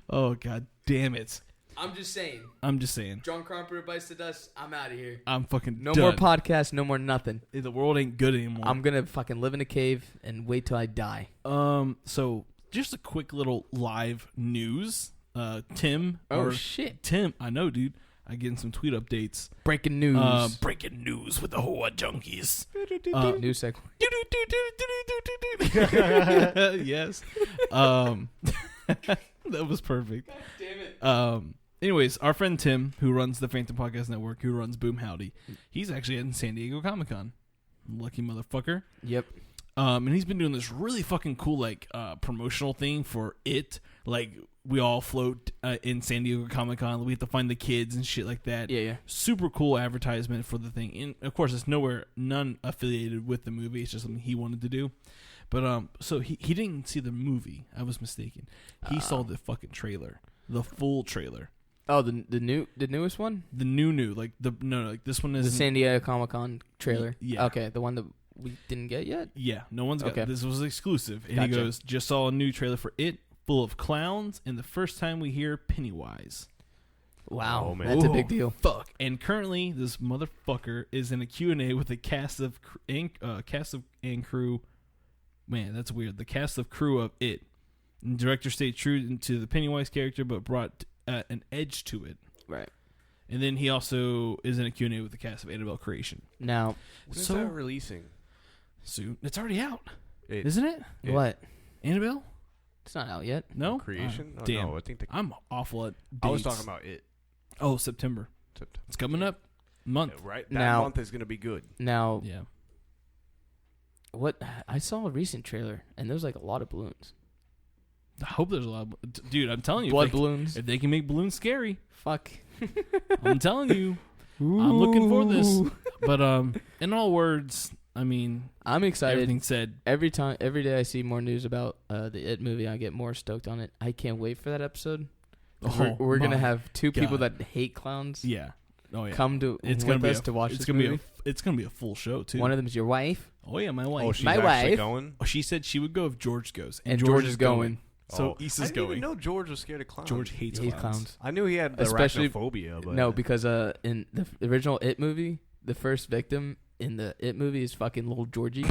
Oh, god damn it. I'm just saying. I'm just saying. John Carpenter bites the dust. I'm out of here. I'm fucking No done. more podcasts. No more nothing. The world ain't good anymore. I'm gonna fucking live in a cave and wait till I die. So just a quick little live news. Tim. Oh shit! Tim, I know, dude. I getting some tweet updates. Breaking news. Breaking news with the Horror Junkies. News segment. Yes. That was perfect. God damn it. Anyways, our friend Tim, who runs the Phantom Podcast Network, who runs Boom Howdy, he's actually at San Diego Comic-Con. Lucky motherfucker. Yep. And he's been doing this really fucking cool, like, promotional thing for it. Like, we all float in San Diego Comic-Con. We have to find the kids and shit like that. Yeah. Super cool advertisement for the thing. And, of course, it's none affiliated with the movie. It's just something he wanted to do. But, so he didn't see the movie. I was mistaken. He saw the fucking trailer. The full trailer. Oh, the newest one. The new, like, like, this one is The San Diego Comic-Con trailer. Yeah. Okay, the one that we didn't get yet. Yeah, no one's got Okay. this. Was exclusive. And Gotcha. he goes, just saw a new trailer for it, full of clowns, and the first time we hear Pennywise. Wow, Oh, man. that's a Ooh, big deal. Fuck. And currently, this motherfucker is in a Q&A with the cast of crew. Man, that's weird. The cast of crew of it. And director stayed true to the Pennywise character, but brought an edge to it. Right. And then he also is in a Q&A with the cast of Annabelle Creation. Now, When is So- that releasing? Soon. It's already out, It, isn't it? Yeah. what? Annabelle? It's not out yet. No? Creation? Oh, Oh, damn. no, I think I'm awful at dates. I was talking about it. Oh, September. It's coming up. Month. Right? That Now- month is going to be good. Now, Yeah. what? I saw a recent trailer, and there was like a lot of balloons. I hope there's a lot of... Dude, I'm telling you. Blood if they, balloons. if they can make balloons scary, Fuck. I'm telling you. I'm looking for this. But in all words, I mean, I'm excited. everything said. Every day I see more news about the It movie, I get more stoked on it. I can't wait for that episode. 'Cause we're gonna my have two people God. that hate clowns Yeah. Oh, yeah. come to It's with gonna be us to watch it's this gonna movie. it's gonna be a full show, too. One of them is your wife, Oh, yeah, my wife. Oh, she's My actually wife. going? Oh, she said she would go if George goes. and George is going. So Oh. Issa's I didn't going. even know George was scared of clowns. George hates He clowns. hates clowns. I knew he had the Especially- arachnophobia, but No, because in the original It movie, the first victim in the It movie is fucking little Georgie.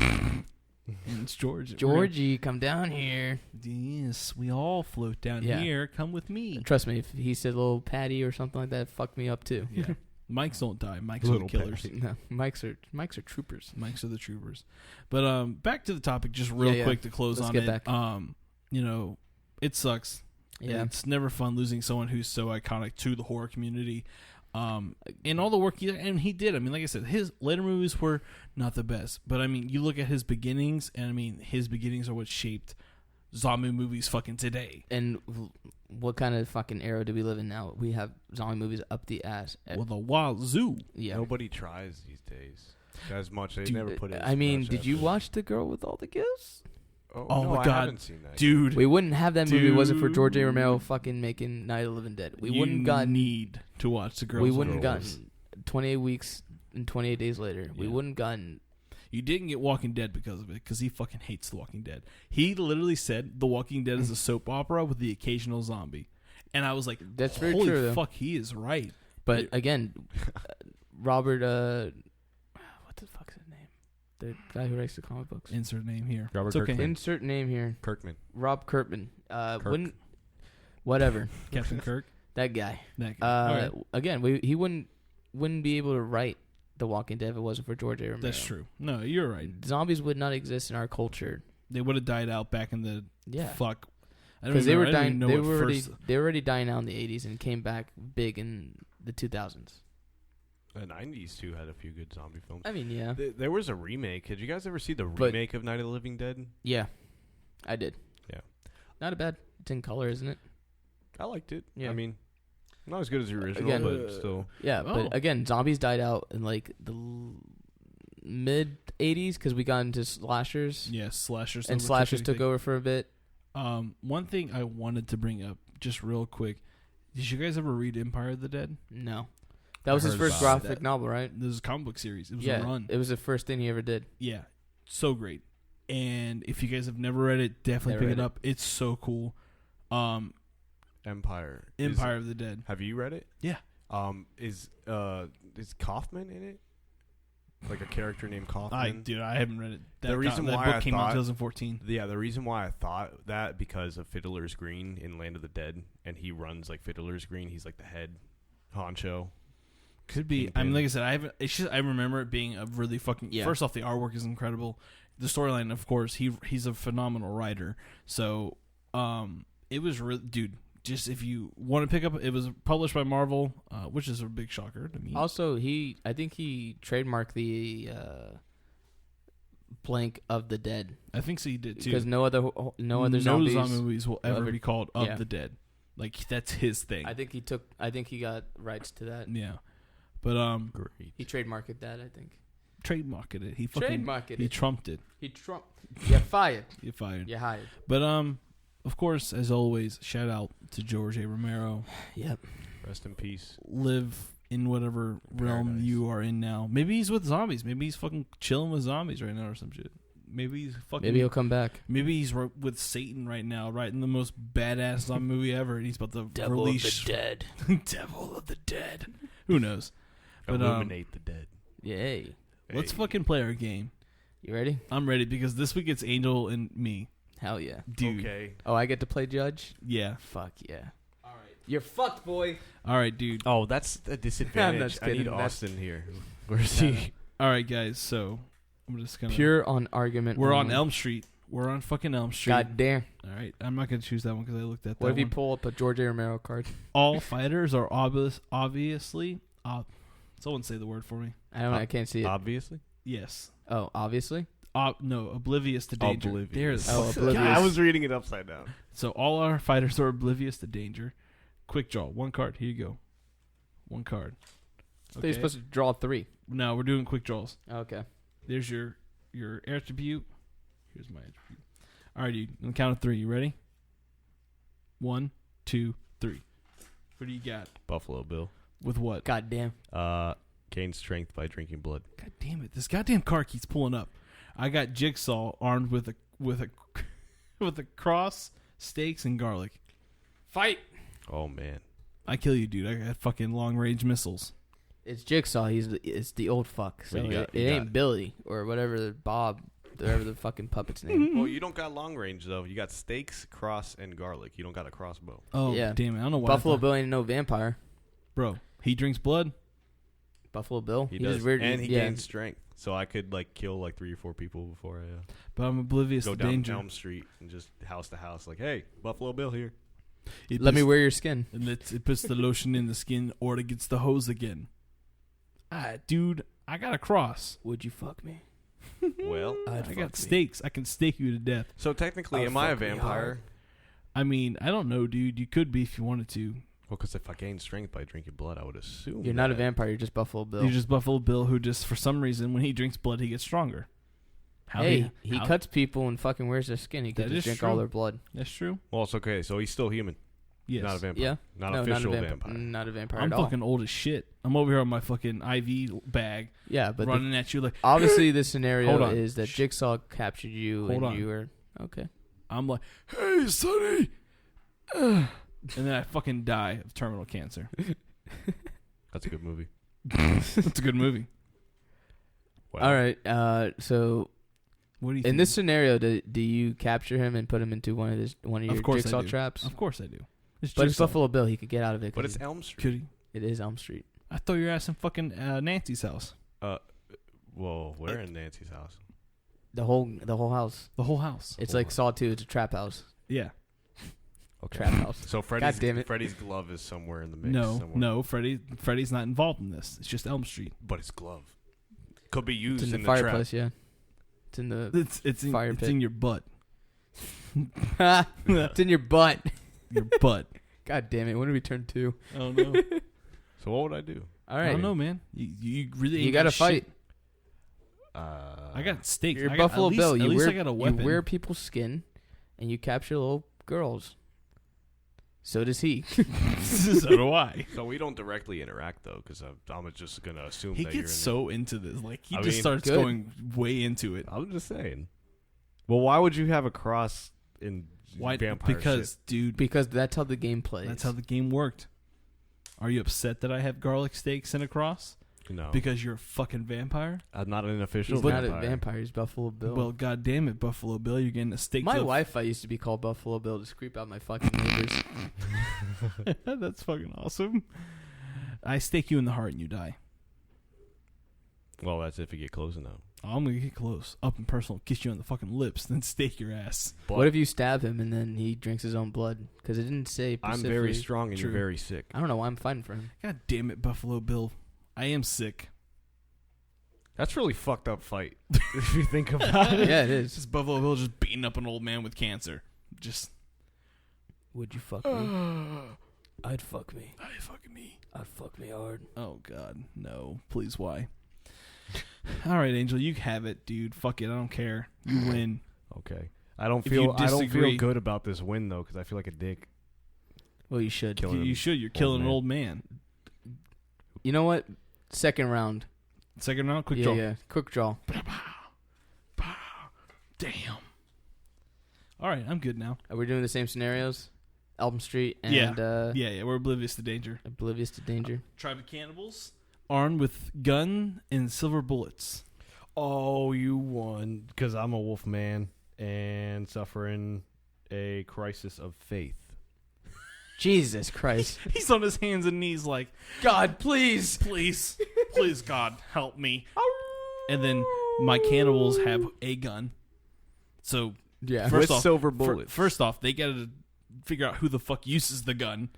And it's George. Georgie, come down here. Yes, we all float down Yeah. here. Come with me. Trust me, if he said little Patty or something like that, fuck me up too. Yeah. Mics don't die. Mics are the Little killers. Patty. No, mics are troopers. Mics are the troopers. But back to the topic just real Yeah. quick to close Let's on get it. back. You know, it sucks. Yeah. It's never fun losing someone who's so iconic to the horror community. And all the work he did. I mean, like I said, his later movies were not the best. But I mean, you look at his beginnings, and I mean, his beginnings are what shaped zombie movies fucking today. And what kind of fucking era do we live in now? We have zombie movies up the ass. Well, the Wild Zoo. Yeah. nobody tries these days as much. They Dude, never put it. I mean, did you watch The Girl with All the Gifts? Oh no, my I God. haven't seen that. Dude. We wouldn't have that movie if it wasn't for George A. Dude. Romero fucking making Night of the Living Dead. We You wouldn't gotten need to watch the girls. we with wouldn't Girls. gotten 28 weeks and 28 days later. We Yeah. wouldn't gotten You didn't get Walking Dead because of it, because he fucking hates The Walking Dead. He literally said The Walking Dead is a soap opera with the occasional zombie, and I was like, That's very "Holy true, though. fuck, he is right." But again, Robert. What the fuck's his name? The guy who writes the comic books. Insert name here. Robert It's okay. Kirkman. Insert name here. Kirkman. Rob Kirkman. Kirk. Whatever. Captain Kirk. That guy. That guy. All right. Again, he wouldn't be able to write The Walking Dead if it wasn't for George A. Romero. That's true. No, you're right. Zombies would not exist in our culture. They would have died out back in the fuck. Because they were dying. They were already dying out in the 80s and came back big in the 2000s. The 90s, too, had a few good zombie films. I mean, yeah. There was a remake. Did you guys ever see the remake of Night of the Living Dead? Yeah, I did. Yeah. Not a bad. It's in color, isn't it? I liked it. Yeah. I mean, not as good as the original, Again, but still. Yeah, Oh. but again, zombies died out in like the mid 80s because we got into slashers. Yeah, slashers. And slashers took over for a bit. One thing I wanted to bring up just real quick. Did you guys ever read Empire of the Dead? No. That was his heard first about graphic novel, right? This is a comic book series. It was Yeah, a run. it was the first thing he ever did. Yeah, so great. And if you guys have never read it, definitely Never pick read it it. up. It's so cool. Empire Of the Dead. Have you read it? Yeah. Is Kaufman in it? Like a character named Kaufman? I haven't read it. The reason that why book I came out in thought- 2014. Yeah, the reason why I thought that because of Fiddler's Green in Land of the Dead, and he runs like Fiddler's Green. He's like the head honcho. Could be. I mean, like I said, I haven't. It's just I remember it being a really fucking. Yeah. First off, the artwork is incredible. The storyline, of course, he's a phenomenal writer. So, it was really, dude. Just if you want to pick up, it was published by Marvel, which is a big shocker to me. Also, I think he trademarked the blank of the dead I think so. He did too. because no other zombies. zombie movies will ever ever- be called of yeah. the dead. Like that's his thing. I think he got rights to that. Yeah, but Great. He trademarked that. I think. trademarked it. He fucking Trademarked he it. trumped it. He trumped. You're fired. You fired. You're hired. But of course, as always, shout out to George A. Romero. Yep. Rest in peace. Live in whatever realm Paradise. you are in now. Maybe he's with zombies. Maybe he's fucking chilling with zombies right now or some shit. Maybe he's fucking. Maybe he'll come back. Maybe he's with Satan right now, writing the most badass zombie movie ever, and he's about to release dead. Devil of the Dead. Who knows? But Illuminate the dead. Yay. let's Hey. fucking play our game. You ready? I'm ready because this week it's Angel and me, Hell yeah. dude. Okay. Oh, I get to play judge? Yeah. Fuck yeah. All right. You're fucked, boy. All right, dude. Oh, that's a disadvantage. I need kidding. That's- Austin here. Where's he? All right, guys. So I'm just gonna. Pure on argument. We're on only. Elm Street. We're on fucking Elm Street. God damn. All right. I'm not gonna choose that one because I looked at that What if you one. pull up a George A. Romero card? All fighters are obviously. Someone say the word for me. I don't know. I can't see it. Obviously. Yes. Oh, obviously? No, oblivious to danger. Oblivious. Oh, There's oblivious. I was reading it upside down. So all our fighters are oblivious to danger. Quick draw. One card. Here you go. One card. So you're supposed to draw 3. No, we're doing quick draws. Okay. There's your attribute. Here's my attribute. All right, dude. On the count of 3. You ready? 1, 2, 3. What do you got? Buffalo Bill. With what? God damn. Gain strength by drinking blood. God damn it! This goddamn car keeps pulling up. I got Jigsaw armed with a with a cross, stakes, and garlic. Fight! Oh man. I kill you, dude. I got fucking long range missiles. It's Jigsaw. It's the old fuck. So Well, you got- it you ain't got- Billy or whatever Bob, whatever the fucking puppet's name. Well, you don't got long range though. You got stakes, cross, and garlic. You don't got a crossbow. Oh Yeah. damn it! I don't know why. I Buffalo thought- Bill ain't no vampire. bro. He drinks blood. Buffalo Bill. He He's does, just weird. and he yeah. gains strength. So I could like kill like 3 or 4 people before I But I'm oblivious go to down danger. Elm Street and just house to house. Like, hey, Buffalo Bill here. It Let me puts- wear your skin. And it puts the lotion in the skin, or it gets the hose again. Dude, I got a cross. Would you fuck me? Well, I'd I fuck got me. stakes. I can stake you to death. so technically, Oh, am I a fuck me vampire? hard. I mean, I don't know, dude. You could be if you wanted to. Well, because if I gain strength by drinking blood, I would assume You're not a that- vampire. You're just Buffalo Bill. You're just Buffalo Bill, who just for some reason, when he drinks blood, he gets stronger. Hey, he how- cuts people and fucking wears their skin. He That could is just drink true. all their blood. That's true. Well, it's okay. So he's still human. Yes. Not a vampire. Yeah. Not No, official not a vampire. Not a vampire I'm at all. fucking old as shit. I'm over here on my fucking IV bag, Yeah, but running at you like. obviously the Hold scenario on. is that Jigsaw captured you Hold and on. you were okay. I'm like, hey, Sonny. And then I fucking die of terminal cancer. That's a good movie. It's a good movie. Well, All right. So What do you in think? this scenario, do you capture him and put him into one of your Of course I jigsaw do. traps? Of course I do. It's But it's Jigsaw. Buffalo Bill. He could get out of it. But it's Elm Street. Could he? It is Elm Street. I thought you were asking fucking Nancy's house. Well, we're in Nancy's house. The whole house. The whole house. It's Whole like house. Saw 2. It's a trap house. Yeah. Okay. Trap house. So God damn it. Freddy's glove is somewhere in the mix. No, somewhere. no. Freddy's not involved in this. It's just Elm Street. But his glove could be used It's in the trap. fireplace. Yeah. It's in the. It's in, Fire it's pit. in your butt. It's in your butt. Your butt. God damn it! When did we turn 2? Oh no. So what would I do? All I right. don't know, man. You really You ain't got to shit. fight. I got steaks. You're I got, Buffalo at least, Bill. At You least wear, I got a weapon. You wear people's skin, and you capture little girls. So does he. So do I. So we don't directly interact though, because I'm just gonna assume He that you're gets in so into this. Like he I just mean, starts good. going way into it. I'm just saying. Well, why would you have a cross in Why? vampire Because, shit? dude, Because that's how the game plays. that's how the game worked. Are you upset that I have garlic steaks and a cross? No, Because you're a fucking vampire? I'm not an official He's not vampire. a vampire. He's Buffalo Bill. Well, god damn it, Buffalo Bill, you're getting a steak. my to the wife, I used to be called Buffalo Bill to creep out my fucking neighbors. That's fucking awesome. I stake you in the heart and you die. Well, that's if you get close enough. I'm gonna get close, up and personal, kiss you on the fucking lips, then stake your ass. But What if you stab him and then he drinks his own blood? Because it didn't say I'm specifically. very strong and True. you're very sick. I don't know why I'm fighting for him. God damn it, Buffalo Bill. I am sick. That's really fucked up fight if you think about it. Yeah, it It's is. just Buffalo Bill just beating up an old man with cancer. Just Would you fuck me? I'd fuck me. I fucking me. I'd fuck me hard. Oh god, no. Please, why? All right, Angel, you have it, dude. Fuck it, I don't care. You win. Okay. I don't If you feel disagree- good about this win though, because I feel like a dick. Well, you should. Killing You him. should. You're killing an man. old man. You know what? Second round. Second round, quick yeah, draw. yeah. Quick draw. Damn. All right, I'm good now. Are we doing the same scenarios? Elm Street and Yeah, we're oblivious to danger. Oblivious to Danger. Tribe of cannibals, armed with gun and silver bullets. Oh, you won because I'm a wolf man and suffering a crisis of faith. Jesus Christ. He's on his hands and knees like, God, please. please, please, God, help me. And then my cannibals have a gun. So Yeah. First With off- silver bullets. first off, they got to figure out who the fuck uses the gun.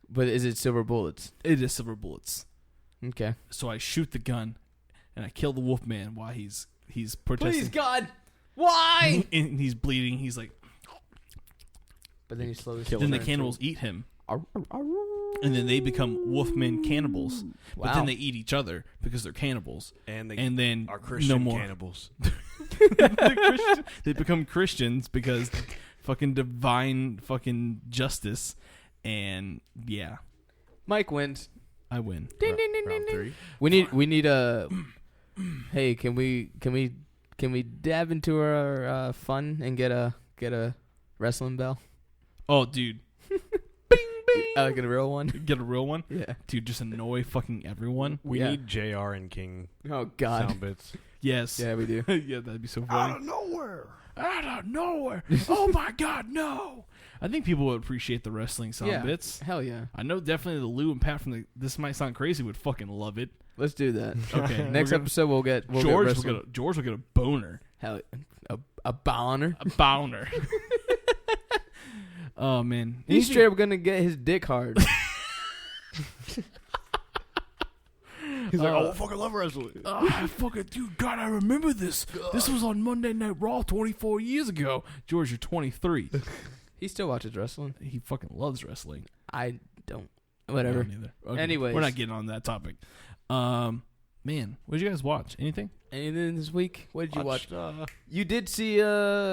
But is it silver bullets? It is silver bullets. Okay. So I shoot the gun, and I kill the wolf man while he's protesting. Please, God. Why? And he's bleeding. He's like, But then you slowly then the cannibals eat him, and then they become wolfmen cannibals. But Wow. then they eat each other because they're cannibals. and they And then are Christian no more. cannibals. They become Christians because fucking divine fucking justice. And yeah, Mike wins. I win. Ding, ding, ding, Round ding, ding. three. We need a. Hey, can we dab into our fun and get a wrestling bell? Oh, dude, Get a real one. get a real one, Yeah. dude. Just annoy fucking everyone. We Yeah. need JR and King Oh God. sound bits. Yes. Yeah, we do. Yeah, that'd be so funny. nowhere. Out of nowhere. Oh my God, no! I think people would appreciate the wrestling sound Yeah. bits. Hell yeah. I know definitely the Lou and Pat from the This Might Sound Crazy would fucking love it. Let's do that. Okay, Next we're gonna- episode we'll get George will get a boner, Hell, a boner. a boner. Oh man, He's straight up gonna get his dick hard. He's like, oh, I fucking love wrestling. fucking dude, God, I remember this. This was on Monday Night Raw 24 years ago. George, you're 23. He still watches wrestling. He fucking loves wrestling. I don't. Whatever. I don't either. Okay, Anyways. we're not getting on that topic. Man, what did you guys watch? Anything? Anything this week? What did you watch? Watched, You did see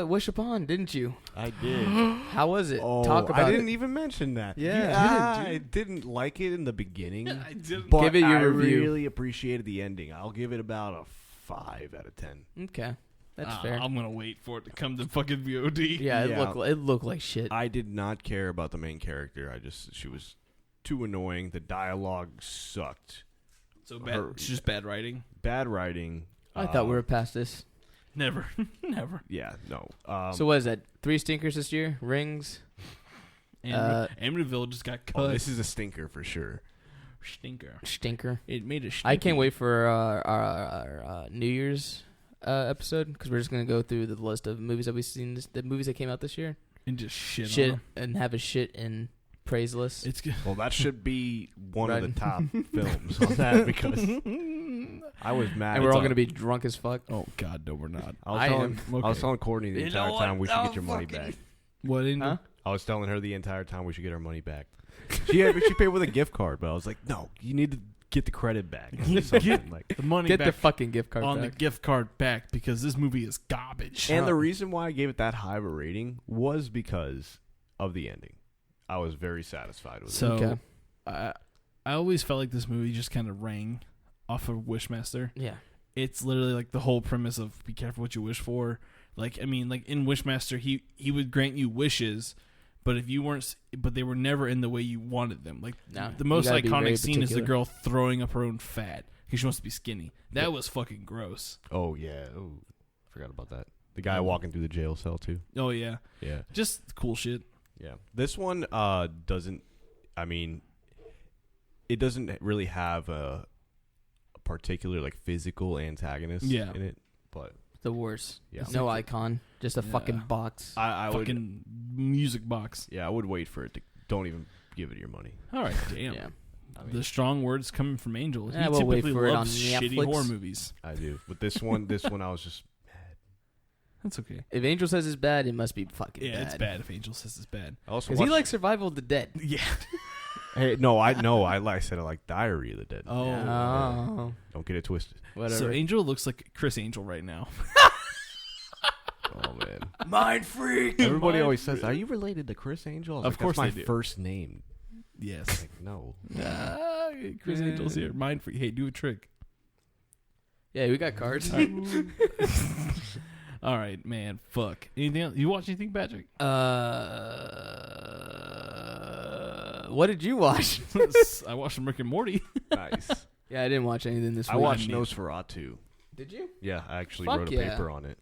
Wish Upon, didn't you? I did. How was it? Oh, Talk about I didn't it. even mention that. Yeah. I didn't like it in the beginning. I didn't. But Give it your I review. really appreciated the ending. I'll give it about a 5 out of 10. Okay, that's fair. I'm gonna wait for it to come to fucking VOD. Yeah, it Yeah. looked like shit. I did not care about the main character. She was too annoying. The dialogue sucked. So bad. It's just bad writing. Bad writing. I thought we were past this. Never. Yeah, no. So what is that? 3 stinkers this year? Rings? Amityville just got cut. Oh, this is a stinker for sure. Stinker. It made a stinker. I can't wait for our New Year's episode because we're just going to go through the list of movies that we've seen, the movies that came out this year. And just shit on them. And have a shit and praise list. It's good. Well, that should be one of the top films on that because I was mad. And we're all going to be drunk as fuck. Oh, God, no, we're not. I was telling Courtney the entire time we should get your money back. What? Huh? I was telling her the entire time we should get our money back. She paid with a gift card, but I was like, no, you need to get the credit back. Get like the money Get back the fucking gift card on back. the gift card back because this movie is garbage. And the reason why I gave it that high of a rating was because of the ending. I was very satisfied with it. So, I always felt like this movie just kind of rang off of Wishmaster. Yeah. It's literally like the whole premise of be careful what you wish for. Like, I mean, like in Wishmaster, he would grant you wishes, but if you weren't, but they were never in the way you wanted them. Like the most iconic scene is the girl throwing up her own fat because she wants to be skinny. That was fucking gross. Oh yeah, forgot about that. The guy walking through the jail cell too. Oh yeah, yeah, just cool shit. Yeah, this one doesn't. I mean, it doesn't really have a particular like physical antagonist in it, but. The worst. Yeah. No icon. Just a fucking box. I fucking music box. Yeah, I would wait for it to. Don't even give it your money. All right, damn. Yeah. I mean, the strong words coming from Angel. He we'll wait typically for it loves on shitty Netflix. horror movies. I do. But this one I was just mad. That's okay. If Angel says it's bad, it must be fucking bad. Yeah, it's bad if Angel says it's bad. Because he likes Survival of the Dead. Yeah. Hey, no, I said I like Diary of the Dead. Oh. Yeah. Don't get it twisted. Whatever. So Angel looks like Chris Angel right now. Oh man, Mind freak. Everybody always says, "Are you related to Chris Angel?" Of course that's they my do. first name. Yes. Like, no. Chris Angel's here. Mind free. Hey, do a trick. Yeah, we got cards. All right, man. Fuck. Anything else? You watch anything, Patrick? What did you watch? I watched some Rick and Morty. Nice. Yeah, I didn't watch anything this week. I watched Nosferatu. Did you? Yeah, I actually Fuck wrote a paper on it.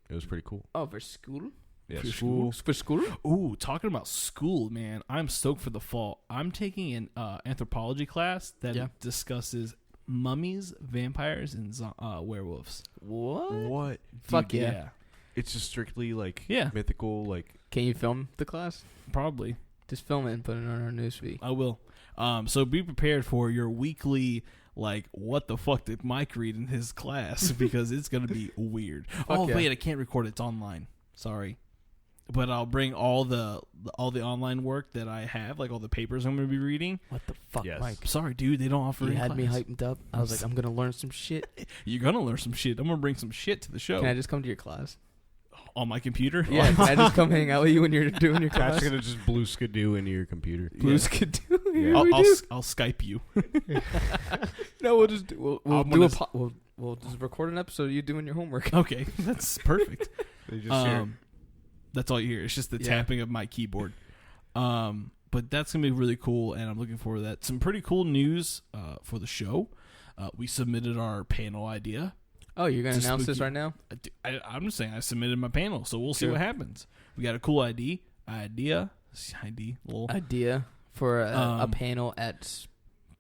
It was pretty cool. Oh, for school? Yeah, For school. For school? Ooh, talking about school, man. I'm stoked for the fall. I'm taking an anthropology class that discusses mummies, vampires, and werewolves. What? Fuck Dude, yeah. It's just strictly like Yeah. mythical, like. Can you film the class? Probably. Just film it and put it on our newsfeed. I will. So be prepared for your weekly, like, what the fuck did Mike read in his class? Because it's going to be weird. Wait, I can't record it. It's online. Sorry. But I'll bring all the online work that I have, like all the papers I'm going to be reading. What the fuck, Yes. Mike? Sorry, dude. They don't offer You it in had me class. hyped up. I was like, I'm going to learn some shit. You're going to learn some shit. I'm going to bring some shit to the show. Can I just come to your class? On my computer? Yeah, can I just come hang out with you when you're doing your class? That's gonna just blue skidoo into your computer. Blue Skidoo. Yeah. I'll Skype you. No, we'll just we'll I'm do gonna we'll just record an episode of you doing your homework. Okay, that's perfect. They just hear. That's all you hear. It's just the Yeah. tapping of my keyboard. But that's gonna be really cool, and I'm looking forward to that. Some pretty cool news for the show. We submitted our panel idea. Oh, you're gonna Just announce this spooky. right now? I'm just saying I submitted my panel, so we'll see Sure. what happens. We got a cool idea, lol. Idea for a panel at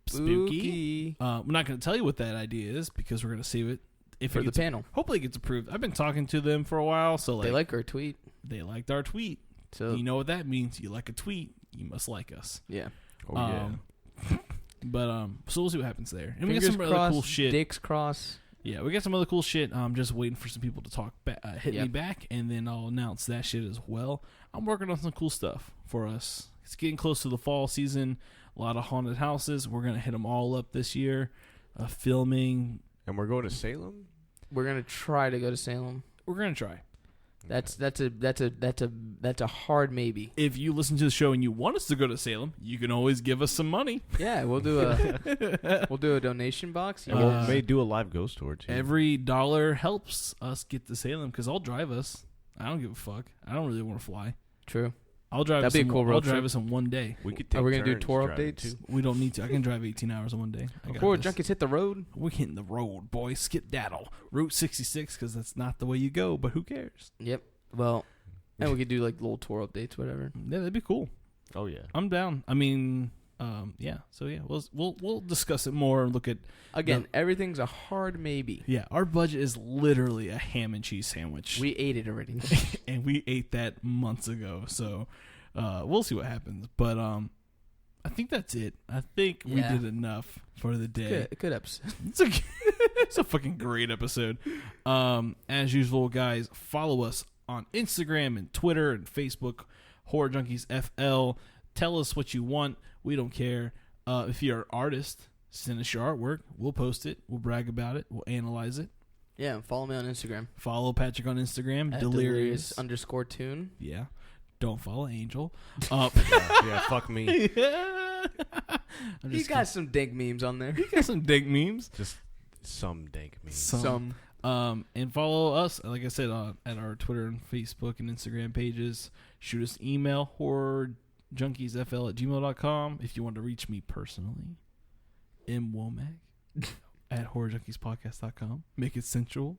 Spooky. We're not going to tell you what that idea is because we're going to save it for the panel. Hopefully it gets approved. I've been talking to them for a while, so They like our tweet. they liked our tweet. So You know what that means? You like a tweet, you must like us. yeah. Oh yeah. But so we'll see what happens there. And we Fingers got some other crossed, cool shit. dicks cross. Yeah, we got some other cool shit. I'm just waiting for some people to talk hit me Yep. back, and then I'll announce that shit as well. I'm working on some cool stuff for us. It's getting close to the fall season. A lot of haunted houses. We're gonna hit them all up this year. Filming. And we're going to Salem. We're gonna try to go to Salem. We're gonna try. That's a hard maybe. If you listen to the show and you want us to go to Salem, you can always give us some money. Yeah, we'll do a donation box. And we may do a live ghost tour too. Every dollar helps us get to Salem because I'll drive us. I don't give a fuck. I don't really want to fly. True. I'll drive. That'd be a cool road I'll drive trip. us in one day. We could take Are we gonna do turns tour driving, updates? too. We don't need to. I can drive 18 hours in one day. I got Before this. junkies hit the road. We're hitting the road, boys. Skedaddle. Route 66, because that's not the way you go, but who cares? Yep. Well, and we could do like little tour updates, whatever. Yeah, that'd be cool. Oh yeah. I'm down. I mean, yeah. So yeah, we'll discuss it more and look at. Again, everything's a hard maybe. Yeah, our budget is literally a ham and cheese sandwich. We ate it already. And we ate that months ago. So we'll see what happens. But I think that's it. I think we Yeah. did enough for the day. Good episode. It's a fucking great episode. As usual, guys, follow us on Instagram and Twitter and Facebook, Horror Junkies FL. Tell us what you want. We don't care. If you're an artist, send us your artwork. We'll post it. We'll brag about it. We'll analyze it. Yeah, follow me on Instagram. Follow Patrick on Instagram. At delirious_tune. Yeah. Don't follow Angel. Yeah, fuck me. He's got some dank memes on there. He got some dank memes. Just some dank me. Some. And follow us, like I said, at our Twitter and Facebook and Instagram pages. Shoot us an email, horrorjunkiesfl@gmail.com. If you want to reach me personally, mwomack at horrorjunkiespodcast.com. Make it sensual.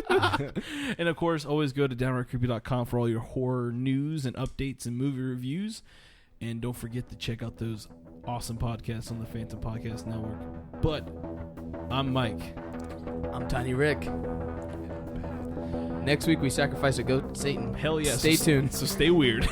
And of course, always go to downrightkreepy.com for all your horror news and updates and movie reviews. And don't forget to check out those awesome podcasts on the Phantom Podcast Network. But I'm Mike. I'm Tiny Rick. Next week we sacrifice a goat to Satan. Hell yes. Stay tuned. So stay weird.